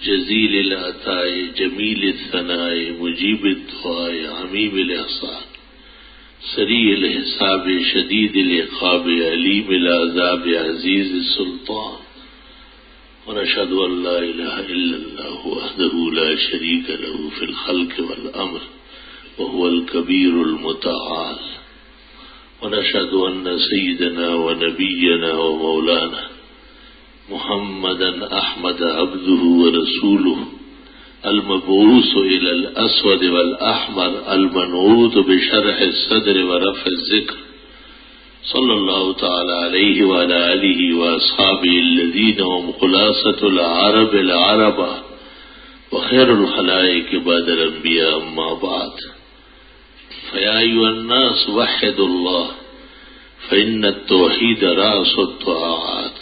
جزیل العطاء جمیل الثناء مجیب الدعاء عمیم الاحسان سریع الحساب شدید العقاب علیم العذاب عزیز السلطان ونشهد أن لا إله إلا الله وحده لا شريك له في الخلق والأمر وهو الكبير المتعال ونشهد أن سيدنا ونبينا ومولانا محمدا أحمد عبده ورسوله المبعوث إلى الأسود والأحمر المنعوت بشرح الصدر ورفع الذكر صلى الله تعالى عليه وعلى آله وأصحابه الذين هم خلاصة العرب العربة وخير الخلائق بعد الأنبياء أما بعد فيا أيها الناس وحدوا الله فإن التوحيد رأس الطاعات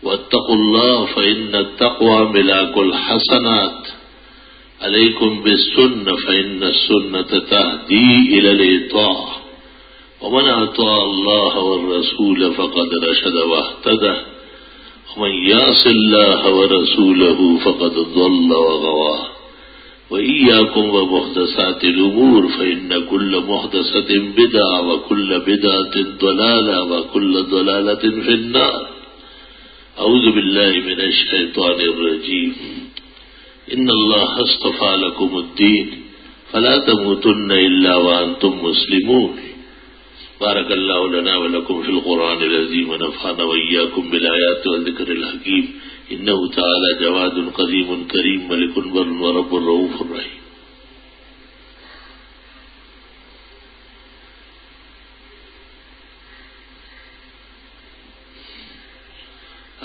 واتقوا الله فإن التقوى ملاك الحسنات عليكم بالسنة فإن السنة تهدي إلى الإطاعة ومن أطاع الله والرسول فقد رشد واهتدى ومن يعص الله ورسوله فقد ضل وغوى وإياكم ومحدثات الأمور فإن كل محدثة بدعة وكل بدعة ضلالة وكل ضلالة في النار. أعوذ بالله من الشيطان الرجيم. إن الله اصطفى لكم الدين فلا تموتن إلا وأنتم مسلمون. بارك الله لنا ولكم في القرآن العظيم ونفعنا وإياكم بالآيات والذكر الحكيم. إنه تعالى جواد قديم كريم ملك بر ورب رؤوف رحيم.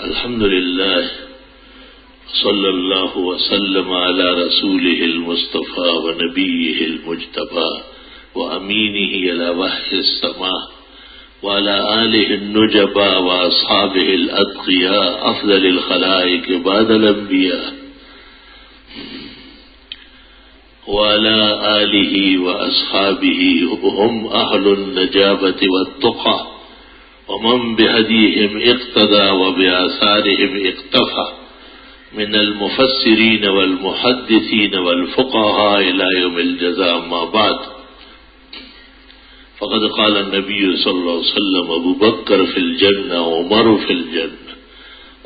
الحمد لله صلى الله وسلم على رسوله المصطفى ونبيه المجتبى وأمينه إلى وحي السماء وعلى آله النجبى وأصحابه الأتقياء أفضل الخلائق بعد الأنبياء وعلى آله وأصحابه هم أهل النجابة والتقى ومن بهديهم اقتدى وبآثارهم اقتفى من المفسرين والمحدثين والفقهاء إلى يوم الجزاء. ما بعد فقد قال النبي صلى الله عليه وسلم أبو بكر في الجنة عمر في الجنة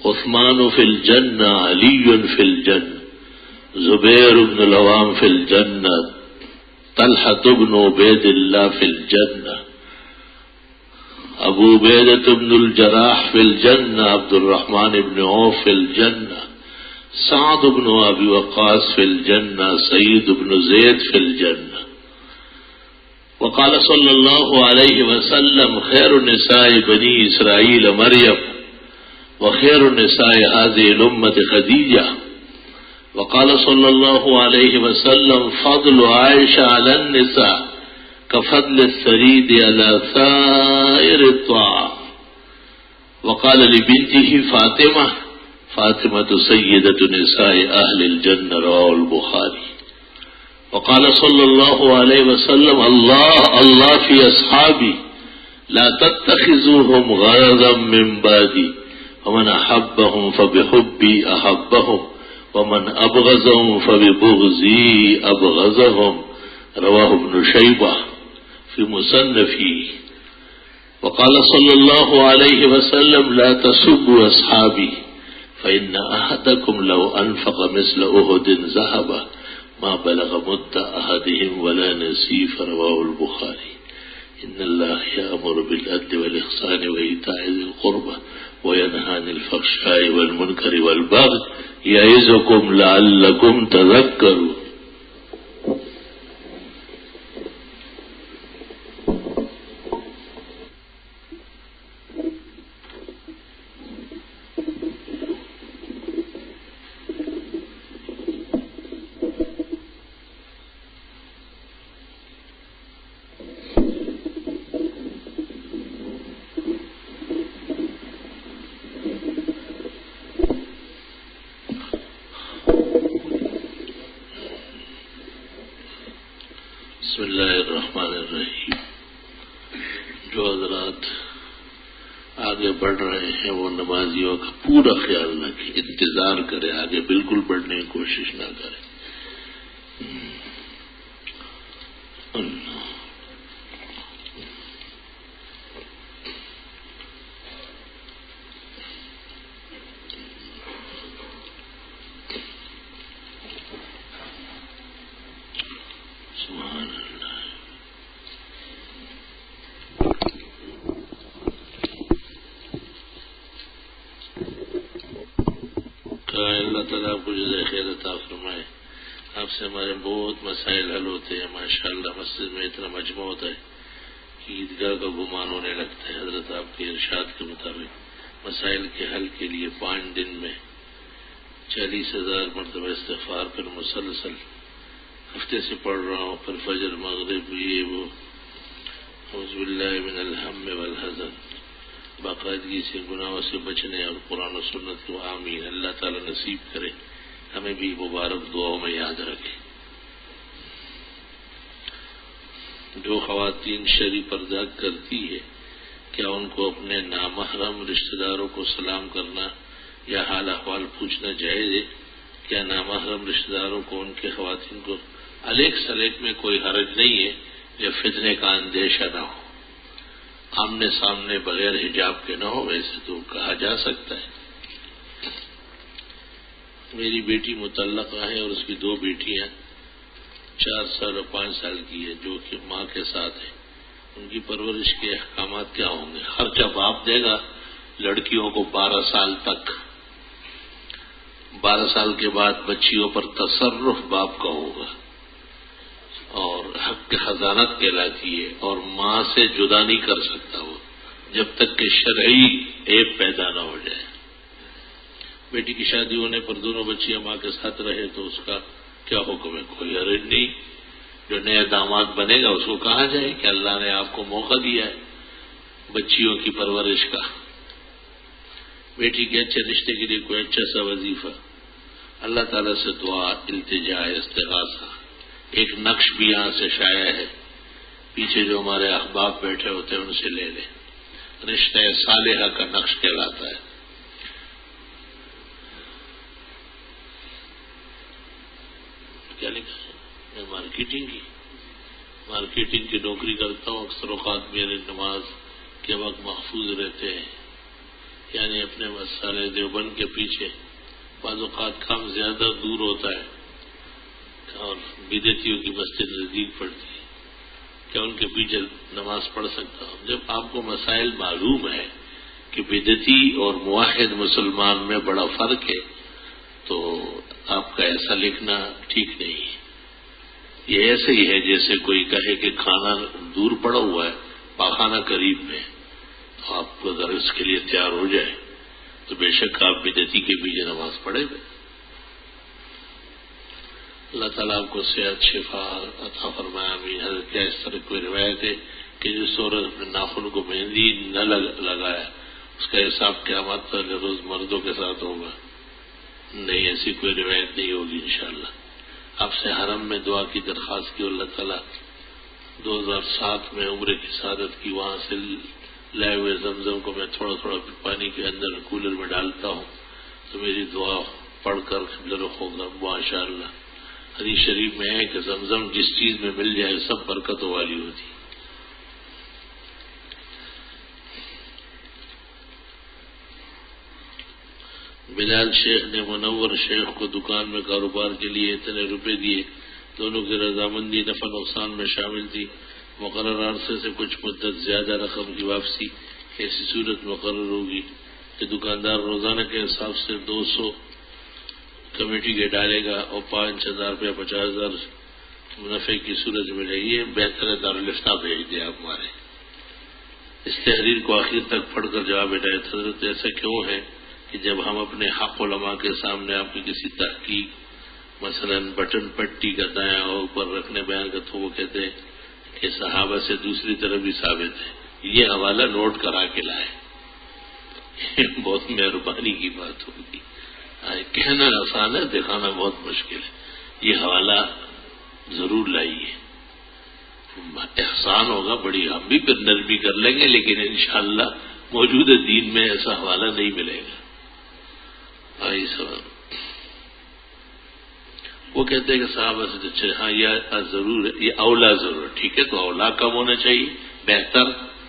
عثمان في الجنة علي في الجنة زبير بن العوام في الجنة طلحة بن عبيد الله في الجنة ابو عبیدہ بن الجراح في الجنة عبد الرحمن بن عوف في الجنة سعد بن ابي وقاص في الجنة سعيد بن زيد في الجنة. وقال صلى الله عليه وسلم خير نساء بني إسرائيل مريم وخير نساء هذه الأمة خديجة. وقال صلى الله عليه وسلم فضل عائشة على النساء كفضل الثريد على سائر الطعام. وقال لبنته فاطمة سيدة نساء أهل الجنة رواه البخاري. وقال صلى الله عليه وسلم الله في أصحابي لا تتخذوهم غرضا من بعدي ومن أحبهم فبحبي أحبهم ومن أبغضهم فببغضي أبغضهم رواه ابن شيبة في مصنفه. وقال صلى الله عليه وسلم لا تسبوا أصحابي فإن أحدكم لو أنفق مثل أحد ذهبا ما بلغ مد أحدهم ولا نصيف رواه البخاري. إن الله يأمر بالعدل والإحسان وإيتاء ذي القربى وينهى عن الفحشاء والمنكر والبغي يعظكم لعلكم تذكرون. بسم اللہ الرحمن الرحیم. جو حضرات آگے بڑھ رہے ہیں وہ نمازیوں کا پورا خیال رکھیں، انتظار کریں، آگے بالکل بڑھنے کی کوشش نہ کریں. کہا اللہ تعالیٰ آپ کو جزائے خیر عطا فرمائے. آپ سے ہمارے بہت مسائل حل ہوتے ہیں ماشاءاللہ. مسجد میں اتنا مجمع ہوتا ہے کہ عیدگاہ کا گمان ہونے لگتا ہے. حضرت آپ کے ارشاد کے مطابق مسائل کے حل کے لیے 5 دن میں 40,000 مرتبہ استغفار پر مسلسل ہفتے سے پڑھ رہا ہوں. پھر فجر مغرب یہ وہ اعوذ باللہ من الہم والحزن باقاعدگی سے گناہوں سے بچنے اور قرآن و سنت کو آمین. اللہ تعالیٰ نصیب کرے ہمیں بھی مبارک دعاؤں میں یاد رکھے. جو خواتین شرعی پردہ کرتی ہے کیا ان کو اپنے نامحرم رشتہ داروں کو سلام کرنا یا حال احوال پوچھنا جائز ہے؟ کیا نامحرم رشتہ داروں کو ان کے خواتین کو علیق سلیق میں کوئی حرج نہیں ہے جب فتنے کا اندیشہ نہ ہو، آمنے سامنے بغیر حجاب کے نہ ہو؟ ویسے تو کہا جا سکتا ہے. میری بیٹی مطلقہ ہے اور اس کی 2 بیٹیاں 4 سال اور 5 سال کی ہے جو کہ ماں کے ساتھ ہے. ان کی پرورش کے احکامات کیا ہوں گے؟ خرچہ باپ دے گا لڑکیوں کو 12 سال تک. 12 سال کے بعد بچیوں پر تصرف باپ کا ہوگا اور حق خزانت کہلاتی ہے اور ماں سے جدا نہیں کر سکتا وہ جب تک کہ شرعی عیب پیدا نہ ہو جائے. بیٹی کی شادی ہونے پر دونوں بچیاں ماں کے ساتھ رہے تو اس کا کیا حکم ہے؟ کوئی حرج نہیں. جو نیا داماد بنے گا اس کو کہا جائے کہ اللہ نے آپ کو موقع دیا ہے بچیوں کی پرورش کا. بیٹی کے اچھے رشتے کے لیے کوئی اچھا سا وظیفہ، اللہ تعالیٰ سے دعا، التجا، استغاثہ. ایک نقش بھی یہاں سے شائع ہے، پیچھے جو ہمارے احباب بیٹھے ہوتے ہیں ان سے لے لیں. رشتہ صالحہ کا نقش کہلاتا ہے. کیا لکھا ہے؟ میں مارکیٹنگ کی نوکری کرتا ہوں. اکثر اوقات میرے نماز کے وقت محفوظ رہتے ہیں، یعنی اپنے مسالے دیوبند کے پیچھے. بعض اوقات کام زیادہ دور ہوتا ہے اور بدعتیوں کی مسجد نزدیک پڑتی ہے. کیا ان کے پیچھے نماز پڑھ سکتا ہوں؟ جب آپ کو مسائل معلوم ہے کہ بدعتی اور موحد مسلمان میں بڑا فرق ہے تو آپ کا ایسا لکھنا ٹھیک نہیں ہے. یہ ایسے ہی ہے جیسے کوئی کہے کہ کھانا دور پڑا ہوا ہے پاخانہ قریب میں، تو آپ کو اگر اس کے لیے تیار ہو جائے تو بے شک آپ بدعتی کے پیچھے نماز پڑھے گا. اللہ تعالیٰ آپ کو صحت شفا عطا فرمائے آمین. حضرت کیا اس طرح کوئی روایت ہے کہ جس عورت اپنے ناخن کو مہندی نہ لگایا اس کا حساب قیامت پر روز مردوں کے ساتھ ہوگا؟ نہیں، ایسی کوئی روایت نہیں ہوگی انشاءاللہ. آپ سے حرم میں دعا کی درخواست کی، اللہ تعالیٰ 2007 میں عمرے کی سعادت کی. وہاں سے لائے ہوئے زمزم کو میں تھوڑا تھوڑا پانی کے اندر کولر میں ڈالتا ہوں تو میری دعا پڑھ کر رخ ہوگا ماشاء اللہ. حدیث شریف میں ہے کہ زمزم جس چیز میں مل جائے سب برکتوں والی ہوتی. بلال شیخ نے منور شیخ کو دکان میں کاروبار کے لیے اتنے روپے دیے، دونوں کی رضامندی نفع نقصان میں شامل تھی. مقرر عرصے سے کچھ مدت زیادہ رقم کی واپسی ایسی صورت مقرر ہوگی کہ دکاندار روزانہ کے حساب سے 200 کمیٹی کے ڈالے گا اور 5,000 روپیہ 50,000 منافع کی صورت ملے گی. یہ بہتر ہے دارالفتہ بھیج دیں آپ ہمارے. اس تحریر کو آخر تک پڑھ کر جواب ہدایت. حضرت ایسا کیوں ہے کہ جب ہم اپنے حق علماء کے سامنے آپ کی کسی تحقیق مثلا بٹن پٹی کا دایاں اوپر رکھنے بیان کا تو وہ کہتے ہیں کہ صحابہ سے دوسری طرف بھی ثابت ہے. یہ حوالہ نوٹ کرا کے لائے. بہت مہربانی کی بات ہوگی. کہنا آسان ہے، دکھانا بہت مشکل ہے. یہ حوالہ ضرور لائیے. احسان ہوگا بڑی، ہم بھی پھر نرمی کر لیں گے لیکن انشاءاللہ موجودہ دین میں ایسا حوالہ نہیں ملے گا. وہ کہتے ہیں کہ صحابہ سے اچھے، ہاں یہ ضرور ہے، یہ اولا ضرور ہے. ٹھیک ہے، تو اولا کم ہونا چاہیے، بہتر.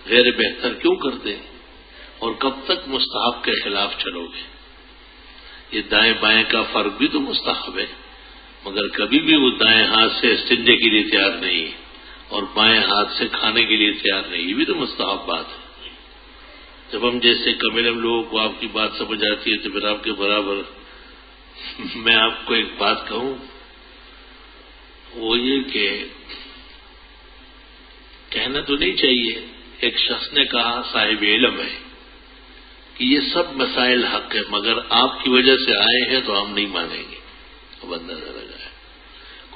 غیر بہتر کیوں کرتے ہیں؟ اور کب تک مستحب کے خلاف چلو گے؟ یہ دائیں بائیں کا فرق بھی تو مستحب ہے، مگر کبھی بھی وہ دائیں ہاتھ سے استنجے کے لیے تیار نہیں اور بائیں ہاتھ سے کھانے کے لیے تیار نہیں. یہ بھی تو مستحب بات ہے. جب ہم جیسے کم علم لوگوں کو آپ کی بات سمجھ آتی ہے تو پھر آپ کے برابر میں آپ کو ایک بات کہوں، وہ یہ کہ کہنا تو نہیں چاہیے، ایک شخص نے کہا صاحب علم ہے کہ یہ سب مسائل حق ہے، مگر آپ کی وجہ سے آئے ہیں تو ہم نہیں مانیں گے. اب اندازہ لگائے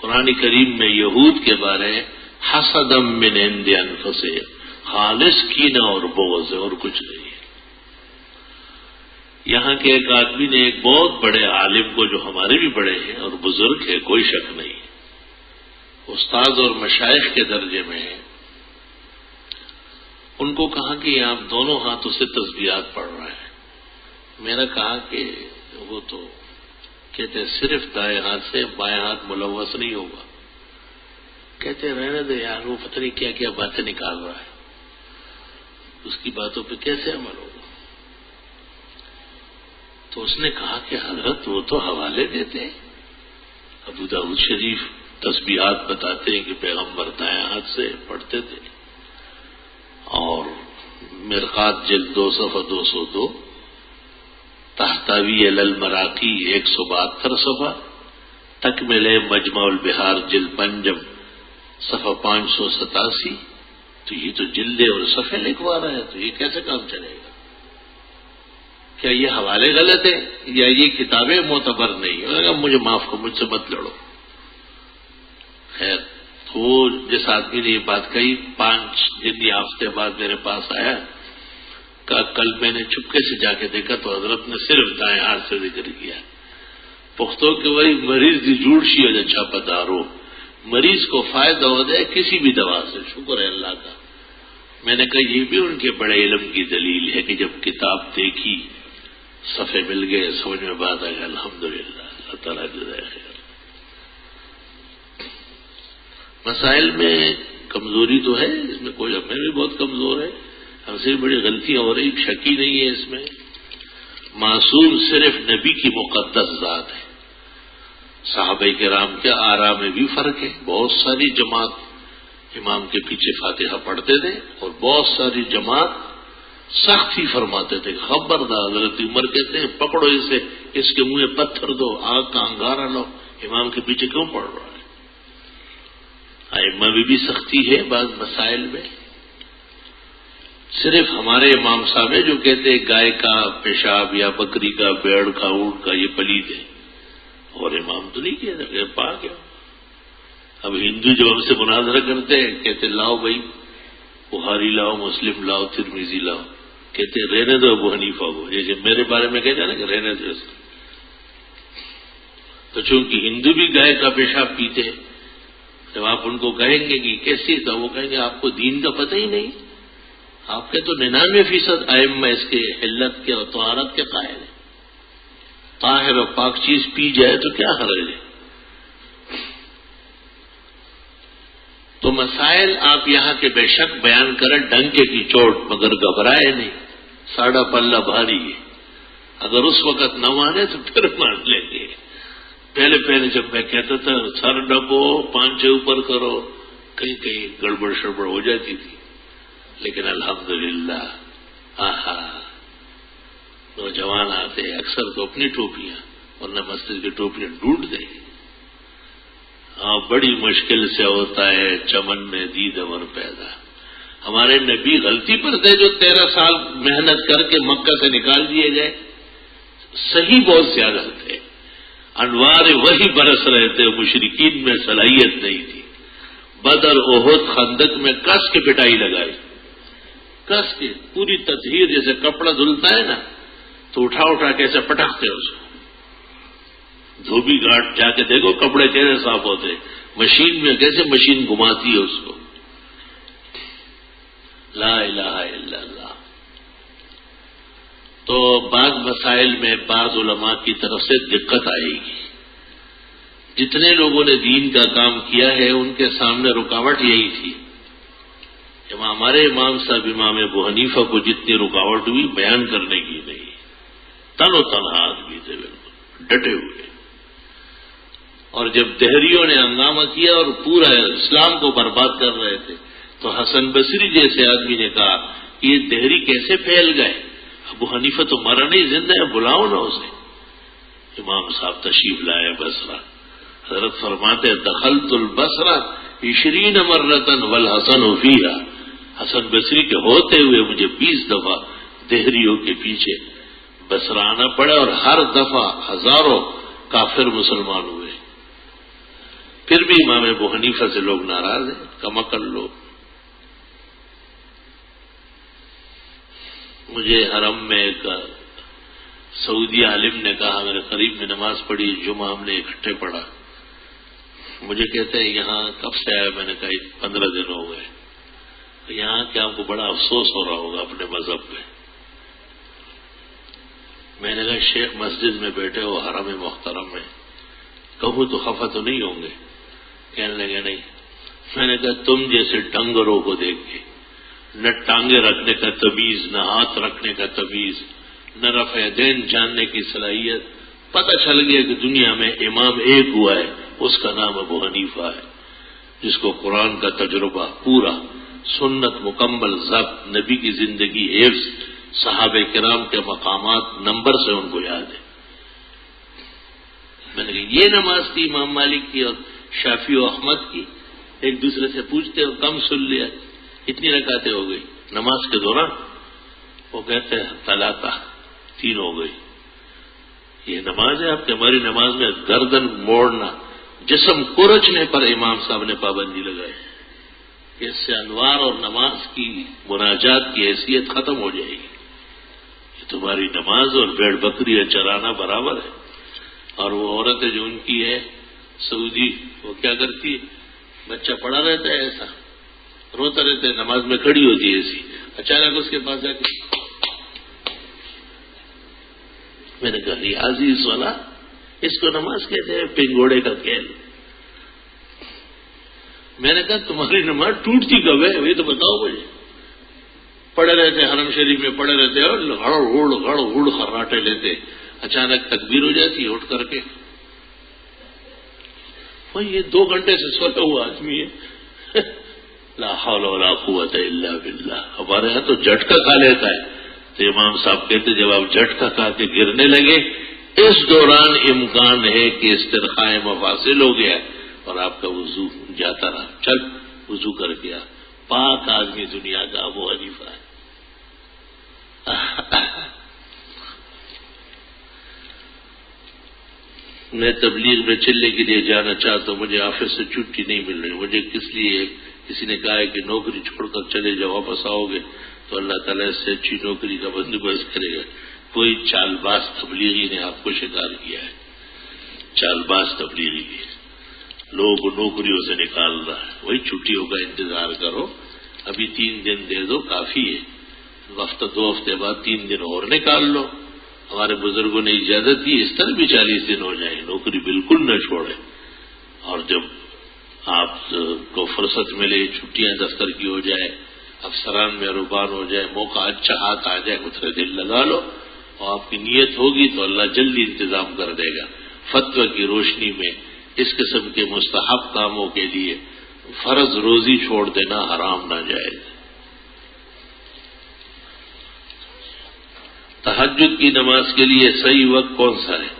قرآن کریم میں یہود کے بارے حسدم من عند انفسہم، خالص کینہ اور بغض ہے اور کچھ نہیں ہے. یہاں کے ایک آدمی نے ایک بہت بڑے عالم کو، جو ہمارے بھی بڑے ہیں اور بزرگ ہے، کوئی شک نہیں، استاد اور مشائخ کے درجے میں ہیں، ان کو کہا کہ آپ دونوں ہاتھوں سے تسبیحات پڑھ رہے ہیں. میں نے کہا کہ وہ تو کہتے ہیں صرف دائیں ہاتھ سے، بائیں ہاتھ ملوث نہیں ہوگا. کہتے ہیں رہنے دے یار، وہ پتہ نہیں کیا کیا باتیں نکال رہا ہے، اس کی باتوں پہ کیسے عمل ہوگا. تو اس نے کہا کہ حضرت وہ تو حوالے دیتے ہیں، ابو داؤد شریف تسبیحات بتاتے ہیں کہ پیغمبر دائیں ہاتھ سے پڑھتے تھے، اور مرقات جلد 2 صفحہ 202، تحتوی علی المراقی 172 صفحہ، تکملِ مجمع البحار جلد 5 صفحہ 587. تو یہ تو جلدیں اور صفحے لکھوا رہا ہے، تو یہ کیسے کام چلے گا؟ کیا یہ حوالے غلط ہیں یا یہ کتابیں معتبر نہیں؟ مجھے معاف کرو، مجھ سے مت لڑو. خیر، تو جس آدمی نے یہ بات کہی 5 دن یا ہفتے بعد میرے پاس آیا، کہا کل میں نے چپکے سے جا کے دیکھا تو حضرت نے صرف دائیں ہاتھ سے ذکر کیا. پختوں کے وہی مریض دی جوڑ شی اور اچھا پدارو، مریض کو فائدہ ہو جائے کسی بھی دوا سے، شکر ہے اللہ کا. میں نے کہا یہ بھی ان کے بڑے علم کی دلیل ہے کہ جب کتاب دیکھی، صفحے مل گئے، سمجھ میں بات آ گئی، الحمدللہ، اللہ تعالیٰ جزائے خیر. مسائل میں کمزوری تو ہے، اس میں کوئی، ہمیں بھی بہت کمزور ہے، ہم سے بڑی غلطیاں ہو رہی، شکی نہیں ہے اس میں. معصوم صرف نبی کی مقدس ذات ہے. صحابہ کرام کے آراء میں بھی فرق ہے. بہت ساری جماعت امام کے پیچھے فاتحہ پڑھتے تھے اور بہت ساری جماعت سخت ہی فرماتے تھے. خبردار، حضرت عمر کہتے ہیں پکڑو اسے، اس کے منہ پتھر دو، آگ کا انگارہ لو، امام کے پیچھے کیوں پڑھ رہا ہے؟ ائمہ میں بھی سختی ہے بعض مسائل میں. صرف ہمارے امام صاحب جو کہتے ہیں گائے کا پیشاب یا بکری کا، بیڑ کا، اونٹ کا یہ پلید ہے، اور امام تو نہیں کہتے پاک ہے. اب ہندو جو ہم سے مناظرہ کرتے ہیں کہتے لاؤ بھائی بخاری لاؤ، مسلم لاؤ، ترمذی لاؤ، کہتے رہنے دو ابو حنیفہ کو، جیسے میرے بارے میں کہتے ہیں نا کہ رہنے دو. تو چونکہ ہندو بھی گائے کا پیشاب پیتے ہیں، جب آپ ان کو کہیں گے کہ کیسے، تو وہ کہیں گے آپ کو دین کا پتہ ہی نہیں. آپ کے تو 99% ائمہ اس کے علت کے اور طہارت کے قائل ہیں. طاہر و پاک چیز پی جائے تو کیا حرج ہے؟ تو مسائل آپ یہاں کے بے شک بیان کریں ڈنکے کی چوٹ، مگر گھبرائے نہیں، ساڑھا پلہ بھاری ہے. اگر اس وقت نہ مانے تو پھر مان لیں گے. پہلے پہلے جب میں کہتا تھا سر ڈبو، 5 اوپر کرو، کہیں کہیں گڑبڑ شڑبڑ ہو جاتی تھی، لیکن الحمدللہ آہا نوجوان آتے اکثر تو اپنی ٹوپیاں، ورنہ مسجد کی ٹوپیاں ڈھونڈ دیں. ہاں بڑی مشکل سے ہوتا ہے چمن میں دیدور پیدا. ہمارے نبی غلطی پر تھے جو 13 سال محنت کر کے مکہ سے نکال دیے گئے. صحیح بہت زیادہ تھے، انوار وہی برس رہے تھے، مشرکین میں صلاحیت نہیں تھی. بدر، احد، خندق میں کس کے پٹائی لگائی، کس کے پوری تطہیر، جیسے کپڑا دھلتا ہے نا تو اٹھا اٹھا کیسے پٹکتے اس کو. دھوبی گھاٹ جا کے دیکھو کپڑے کیسے صاف ہوتے، مشین میں کیسے مشین گھماتی ہے اس کو. لا الہ الا اللہ. تو بعض مسائل میں بعض علماء کی طرف سے دقت آئے گی. جتنے لوگوں نے دین کا کام کیا ہے ان کے سامنے رکاوٹ یہی تھی. ہمارے امام صاحب امام ابو حنیفہ کو جتنی رکاوٹ ہوئی بیان کرنے کی نہیں. تن و تنہا آدمی تھے، بالکل ڈٹے ہوئے. اور جب دہریوں نے ہنگامہ کیا اور پورا اسلام کو برباد کر رہے تھے تو حسن بصری جیسے آدمی نے کہا یہ دہری کیسے پھیل گئے؟ ابو حنیفہ تو مرا نہیں، زندہ ہے، بلاؤ نا اسے. امام صاحب تشریف لائے بصرہ. حضرت فرماتے دخلت البصرہ 20 مرتن والحسن فیہا. حسن بصری کے ہوتے ہوئے مجھے 20 دفعہ دہریوں کے پیچھے بصرہ آنا پڑا اور ہر دفعہ ہزاروں کافر مسلمان ہوئے. پھر بھی امام ابو حنیفہ سے لوگ ناراض ہیں، کمعقل لوگ. مجھے حرم میں ایک سعودی عالم نے کہا، میرے قریب میں نماز پڑھی، جمعہ ہم نے اکٹھے پڑھا. مجھے کہتے ہیں یہاں کب سے آیا؟ میں نے کہا 15 دن ہو گئے. یہاں کہ آپ کو بڑا افسوس ہو رہا ہوگا اپنے مذہب پہ. میں نے کہا شیخ مسجد میں بیٹھے ہو حرم محترم میں، کہوں تو خفا تو نہیں ہوں گے؟ کہنے لگے نہیں. میں نے کہا تم جیسے ڈنگروں کو دیکھ کے نہ ٹانگیں رکھنے کا تمیز، نہ ہاتھ رکھنے کا تمیز، نہ رفع دین جاننے کی صلاحیت، پتہ چل گیا کہ دنیا میں امام ایک ہوا ہے، اس کا نام ابو حنیفہ ہے، جس کو قرآن کا تجربہ پورا، سنت مکمل ضبط، نبی کی زندگی حفظ، صحابہ کرام کے مقامات نمبر سے ان کو یاد ہے. میں نے کہا یہ نماز تھی امام مالک کی اور شافعی و احمد کی. ایک دوسرے سے پوچھتے ہو کم سن لیا، اتنی رکعتیں ہو گئی نماز کے دوران؟ وہ کہتے ہیں ثلاثہ، 3 ہو گئی. یہ نماز ہے آپ کی؟ ہماری نماز میں گردن موڑنا، جسم کورچنے پر امام صاحب نے پابندی لگائی. اس سے انوار اور نماز کی مناجات کی حیثیت ختم ہو جائے گی. یہ تمہاری نماز اور بھیڑ بکری چرانا برابر ہے. اور وہ عورتیں جو ان کی ہے سعودی، وہ کیا کرتی ہے؟ بچہ پڑا رہتا ہے ایسا روتا رہتا ہے، نماز میں کھڑی ہوتی ہے ایسی، اچانک اس کے پاس جا کے میں نے کہا ریاضی سولا، اس کو نماز کہتے ہیں؟ پنگوڑے کا کھیل. میں نے کہا تمہاری نماز ٹوٹتی کب ہے یہ تو بتاؤ مجھے. پڑے رہتے حرم شریف میں، پڑے رہتے گڑ اڑ خراٹے لیتے، اچانک تکبیر ہو جاتی اٹھ کر کے. یہ 2 گھنٹے سے سوتا ہوا آدمی ہے. لا حول ولا قوت الا باللہ. ہمارے یہاں تو جھٹکا کھا لیتا ہے. تو امام صاحب کہتے جب آپ جھٹکا کھا کے گرنے لگے، اس دوران امکان ہے کہ استرخاء مفاصل ہو گیا اور آپ کا وضو جاتا رہا. چل وضو کر گیا. پاک آدمی دنیا کا ابو حنیفہ ہے. میں تبلیغ میں چلنے کے لیے جانا چاہتا ہوں، مجھے آفس سے چھٹی نہیں مل رہی. مجھے کس لیے؟ کسی نے کہا ہے کہ نوکری چھوڑ کر چلے جاؤ، واپس آؤ گے تو اللہ تعالیٰ اس سے اچھی نوکری کا بندوبست کرے گا. کوئی چال باز تبلیغی نے آپ کو شکار کیا ہے. چال باز تبلیغی لوگوں کو نوکریوں سے نکال رہا ہے. وہی چھٹیوں کا انتظار کرو، ابھی 3 دن دے دو کافی ہے. ہفتہ 2 ہفتے بعد 3 دن اور نکال لو. ہمارے بزرگوں نے اجازت دی، اس طرح بھی 40 دن ہو جائیں، نوکری بالکل نہ چھوڑیں. اور جب آپ کو فرصت ملے، چھٹیاں دفتر کی ہو جائے، افسران میں ربان ہو جائے، موقع اچھا ہاتھ آ جائے، اتنے دل لگا لو. اور آپ کی نیت ہوگی تو اللہ جلدی انتظام کر دے گا. فتوی کی روشنی میں اس قسم کے مستحب کاموں کے لیے فرض روزی چھوڑ دینا حرام نہ جائز. تہجد کی نماز کے لیے صحیح وقت کون سا ہے؟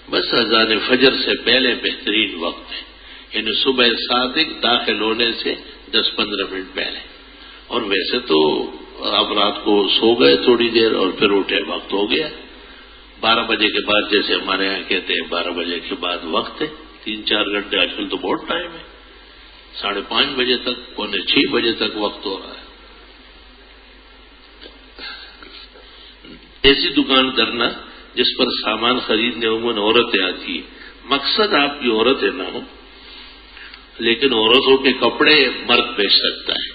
بس اذان فجر سے پہلے بہترین وقت ہے، یعنی صبح صادق داخل ہونے سے 10-15 منٹ پہلے. اور ویسے تو آپ رات کو سو گئے تھوڑی دیر اور پھر اٹھے، وقت ہو گیا. 12 بجے کے بعد، جیسے ہمارے یہاں کہتے ہیں 12 بجے کے بعد وقت ہے. 3-4 گھنٹے آج کل تو بہت ٹائم ہے. 5:30 بجے تک، 5:45 بجے تک وقت ہو رہا ہے. ایسی دکان کرنا جس پر سامان خریدنے عموماً عورتیں آتی ہیں. مقصد آپ کی عورتیں نہ ہو، لیکن عورتوں کے کپڑے مرد بیچ سکتا ہے،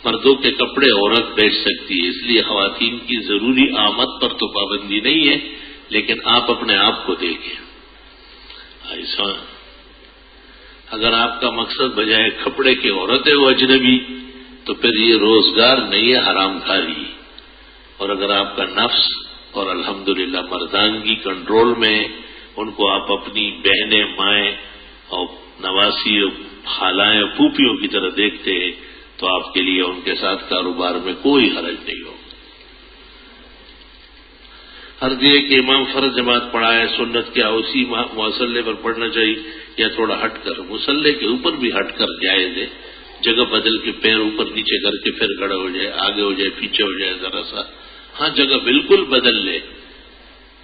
مردوں کے کپڑے عورت بیچ سکتی ہے. اس لیے خواتین کی ضروری آمد پر تو پابندی نہیں ہے، لیکن آپ اپنے آپ کو دیکھیں. ایسا اگر آپ کا مقصد بجائے کپڑے کے عورتیں ہو اجنبی، تو پھر یہ روزگار نہیں ہے، حرام کاری. اور اگر آپ کا نفس اور الحمدللہ مردانگی کنٹرول میں، ان کو آپ اپنی بہنیں، مائیں اور نواسی، خالائیں، پھوپھیوں کی طرح دیکھتے ہیں، تو آپ کے لیے ان کے ساتھ کاروبار میں کوئی حرج نہیں ہو. عرض یہ کہ امام فرض جماعت پڑھائے سنت کیا اسی مصلے پر پڑھنا چاہیے یا تھوڑا ہٹ کر؟ مصلے کے اوپر بھی ہٹ کر جائز ہے، جگہ بدل کے پیر اوپر نیچے کر کے پھر کھڑا ہو جائے، آگے ہو جائے پیچھے ہو جائے ذرا سا، ہاں جگہ بالکل بدل لے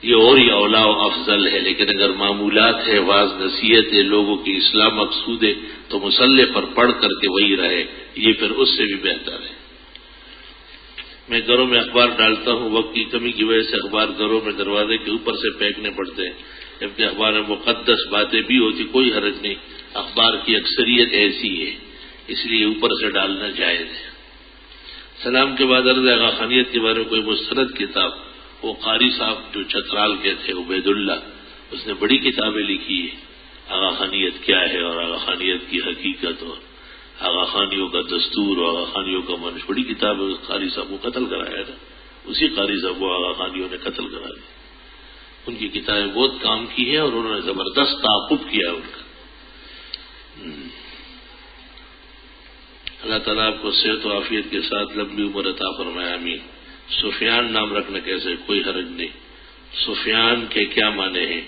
یہ اور ہی اولا و افضل ہے، لیکن اگر معمولات ہے، واعظ نصیحت ہے، لوگوں کی اصلاح مقصود ہے تو مصلے پر پڑھ کر کے وہی رہے، یہ پھر اس سے بھی بہتر ہے۔ میں گھروں میں اخبار ڈالتا ہوں، وقت کی کمی کی وجہ سے اخبار گھروں میں دروازے کے اوپر سے پھینکنے پڑتے ہیں، جبکہ اخبار میں مقدس باتیں بھی ہوتی، کوئی حرج نہیں، اخبار کی اکثریت ایسی ہے اس لیے اوپر سے ڈالنا جائز ہے۔ سلام کے بعد عرض آغا خانیت کے بارے میں کوئی مستند کتاب، وہ قاری صاحب جو چترال کے تھے عبید اللہ، اس نے بڑی کتابیں لکھی ہے، آغا خانیت کیا ہے اور آغا خانیت کی حقیقت اور آغا خانیوں کا دستور اور آغا خانیوں کا منش، بڑی کتاب ہے۔ قاری صاحب کو قتل کرایا تھا، اسی قاری صاحب کو آغا خانیوں نے قتل کرا دیا۔ ان کی کتابیں بہت کام کی ہے اور انہوں نے زبردست تعاقب کیا ان کا۔ اللہ تعالیٰ آپ کو صحت و عافیت کے ساتھ لمبی عمر عطا فرمائے، آمین۔ سفیان نام رکھنا کیسے؟ کوئی حرج نہیں۔ سفیان کے کیا معنی ہیں؟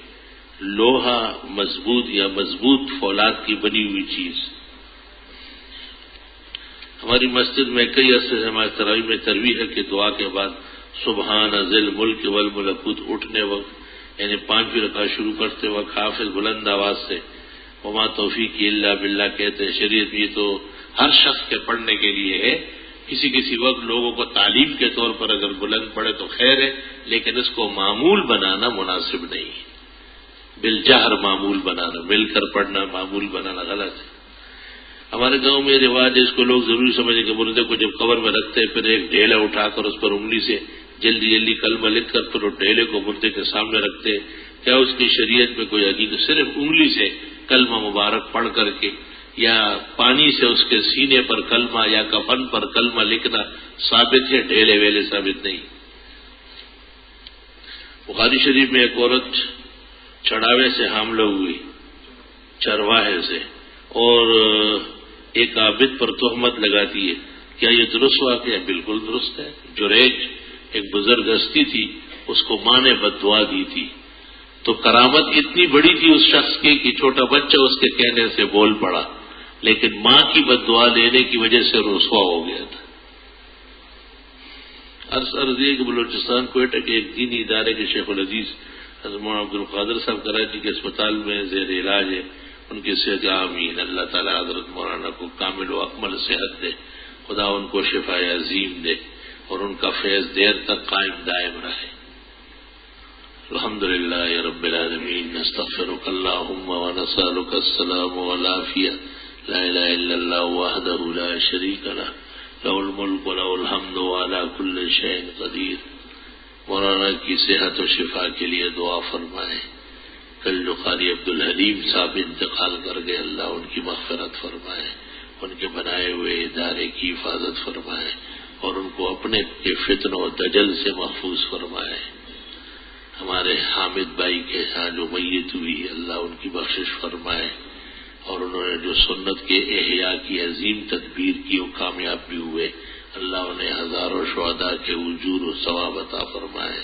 لوہا مضبوط یا مضبوط فولاد کی بنی ہوئی چیز۔ ہماری مسجد میں کئی عرصے سے ہمارے تراویح میں ترویح ہے کہ دعا کے بعد سبحان ذی الملک والملکوت اٹھنے وقت، یعنی 5ویں رکعت شروع کرتے وقت حافظ بلند آواز سے وما توفیقی الا باللہ کہتے ہیں۔ شریعت میں تو ہر شخص کے پڑھنے کے لیے ہے، کسی وقت لوگوں کو تعلیم کے طور پر اگر بلند پڑھے تو خیر ہے، لیکن اس کو معمول بنانا مناسب نہیں ہے۔ بالجہر معمول بنانا، مل کر پڑھنا معمول بنانا غلط ہے۔ ہمارے گاؤں میں رواج ہے، اس کو لوگ ضروری سمجھیں کہ مردے کو جب قبر میں رکھتے ہیں پھر ایک ڈھیلا اٹھا کر اس پر انگلی سے جلدی کلمہ لکھ کر پھر وہ ڈھیلے کو مردے کے سامنے رکھتے ہیں۔ کیا اس کی شریعت میں کوئی حقیقت؟ صرف انگلی سے کلمہ مبارک پڑھ کر کے یا پانی سے اس کے سینے پر کلمہ یا کفن پر کلمہ لکھنا ثابت ہے، ڈھیلے ویلے ثابت نہیں۔ بخاری شریف میں ایک عورت چڑھاوے سے حاملہ ہوئی، چرواہے سے، اور ایک عابد پر تہمت لگاتی ہے، کیا یہ درست واقعہ ہے؟ بالکل درست ہے۔ جریج ایک بزرگ ہستی تھی، اس کو ماں نے بد دعا دی تھی، تو کرامت اتنی بڑی تھی اس شخص کی کہ چھوٹا بچہ اس کے کہنے سے بول پڑا، لیکن ماں کی بد دعا لینے کی وجہ سے رسوا ہو گیا تھا۔ عرض یہ کہ بلوچستان کوئٹہ کے ایک دینی ادارے کے شیخ العزیز حضرت مولانا عبد القادر صاحب کراچی کے اسپتال میں زیر علاج ہے، ان کی صحت آمین۔ اللہ تعالیٰ حضرت مولانا کو کامل و اکمل صحت دے، خدا ان کو شفاء عظیم دے اور ان کا فیض دیر تک قائم دائم رہے۔ الحمدللہ رب العالمین، نستغفرک اللہم ونسألک السلام والعافیہ، لا الہ الا اللہ وحدہ لا شریک لہ، لہ الملک و لہ الحمد وعلی کل شیء قدیر۔ مولانا کی صحت و شفا کے لیے دعا فرمائیں۔ کل جو قاری عبدالحلیم صاحب انتقال کر گئے، اللہ ان کی مغفرت فرمائے، ان کے بنائے ہوئے ادارے کی حفاظت فرمائے اور ان کو اپنے کے فتن و دجل سے محفوظ فرمائے۔ ہمارے حامد بھائی کے ہاں جو میت ہوئی، اللہ ان کی بخشش فرمائے، اور انہوں نے جو سنت کے احیاء کی عظیم تدبیر کی وہ کامیاب بھی ہوئے، اللہ انہیں ہزاروں شہداء کے اجور و ثواب عطا فرمائے۔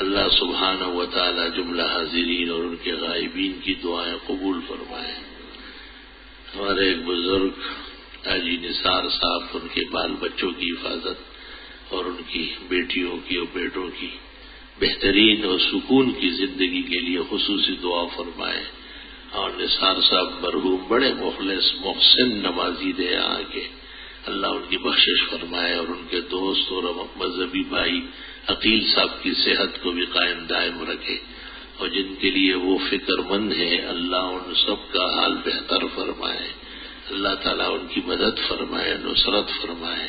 اللہ سبحانہ و تعالی جملہ حاضرین اور ان کے غائبین کی دعائیں قبول فرمائے۔ ہمارے ایک بزرگ حاجی نثار صاحب، ان کے بال بچوں کی حفاظت اور ان کی بیٹیوں کی اور بیٹوں کی بہترین اور سکون کی زندگی کے لیے خصوصی دعا فرمائے۔ اور نثار صاحب مرحوم بڑے مخلص محسن نمازی دے یہاں کے، اللہ ان کی بخشش فرمائے اور ان کے دوست اور مذہبی بھائی عقیل صاحب کی صحت کو بھی قائم دائم رکھے، اور جن کے لیے وہ فکر مند ہے اللہ ان سب کا حال بہتر فرمائے۔ اللہ تعالیٰ ان کی مدد فرمائے، نصرت فرمائے۔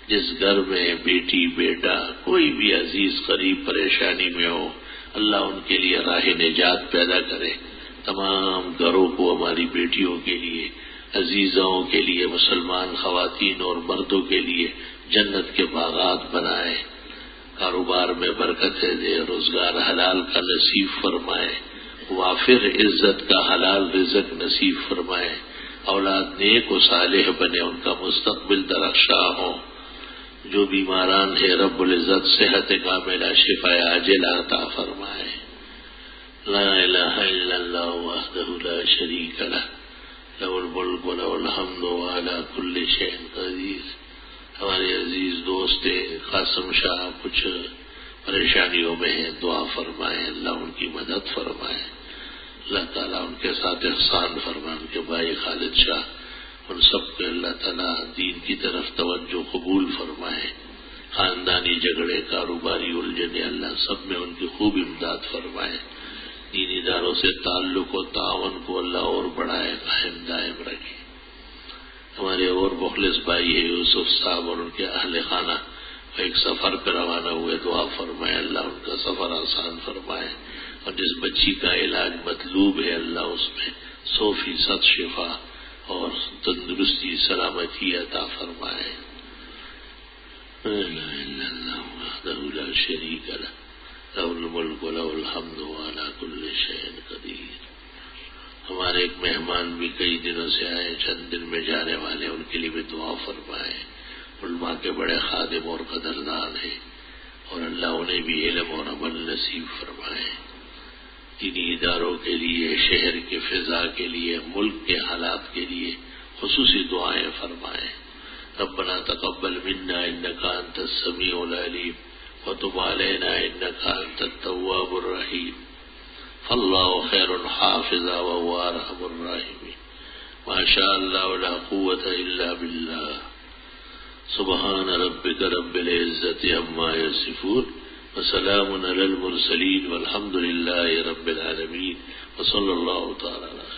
جس گھر میں بیٹی بیٹا کوئی بھی عزیز قریب پریشانی میں ہو، اللہ ان کے لیے راہ نجات پیدا کرے۔ تمام گھروں کو ہماری بیٹیوں کے لیے، عزیزوں کے لیے، مسلمان خواتین اور مردوں کے لیے جنت کے باغات بنائے، کاروبار میں برکتیں دے، روزگار حلال کا نصیب فرمائے، وافر عزت کا حلال رزق نصیب فرمائے، اولاد نیک و صالح بنے، ان کا مستقبل درخشاں ہو۔ جو بیماران ہے رب العزت صحت کاملہ شفا عاجلہ عطا فرمائے۔ لا الہ الا اللہ وحدہ لا شریک لہ لہ الملک ولہ الحمد وعلی کل شیء قدیر۔ ہمارے عزیز دوست قاسم شاہ کچھ پریشانیوں میں ہیں، دعا فرمائیں، اللہ ان کی مدد فرمائے، اللہ تعالیٰ ان کے ساتھ احسان فرمائے، ان کے بھائی خالد شاہ ان سب کو اللہ تعالیٰ دین کی طرف توجہ قبول فرمائے، خاندانی جھگڑے کاروباری الجھنیں اللہ سب میں ان کی خوب امداد فرمائے، دینی اداروں سے تعلق و تعاون کو اللہ اور بڑھائے، قائم دائم رکھے۔ ہمارے اور مخلص بھائی ہے یوسف صاحب اور ان کے اہل خانہ ایک سفر پہ روانہ ہوئے، دعا فرمائے اللہ ان کا سفر آسان فرمائے، اور جس بچی کا علاج مطلوب ہے اللہ اس میں 100% شفا اور تندرستی سلامتی عطا فرمائے۔ لا الہ الا اللہ وحدہ لا شریک لہ لہ الملک ولہ الحمد وعلی کل شیء قدیر۔ ہمارے ایک مہمان بھی کئی دنوں سے آئے، چند دن میں جانے والے، ان کے لیے بھی دعا فرمائے، علماء کے بڑے خادم اور قدردان ہیں، اور اللہ انہیں بھی علم اور عمل نصیب فرمائے، دینی اداروں کے لیے، شہر کے فضا کے لیے، ملک کے حالات کے لیے خصوصی دعائیں فرمائے۔ ربنا تقبل منا انک انت السمیع العلیم وتب علینا انک انت التواب الرحیم فاللہ خیر حافظا وهو ارحم الراحمین ما شاء اللہ لا قوة الا باللہ سبحان ربک رب العزت عما یصفون وسلام علی المرسلین والحمد للہ رب العالمین وصلی اللہ تعالی علیہ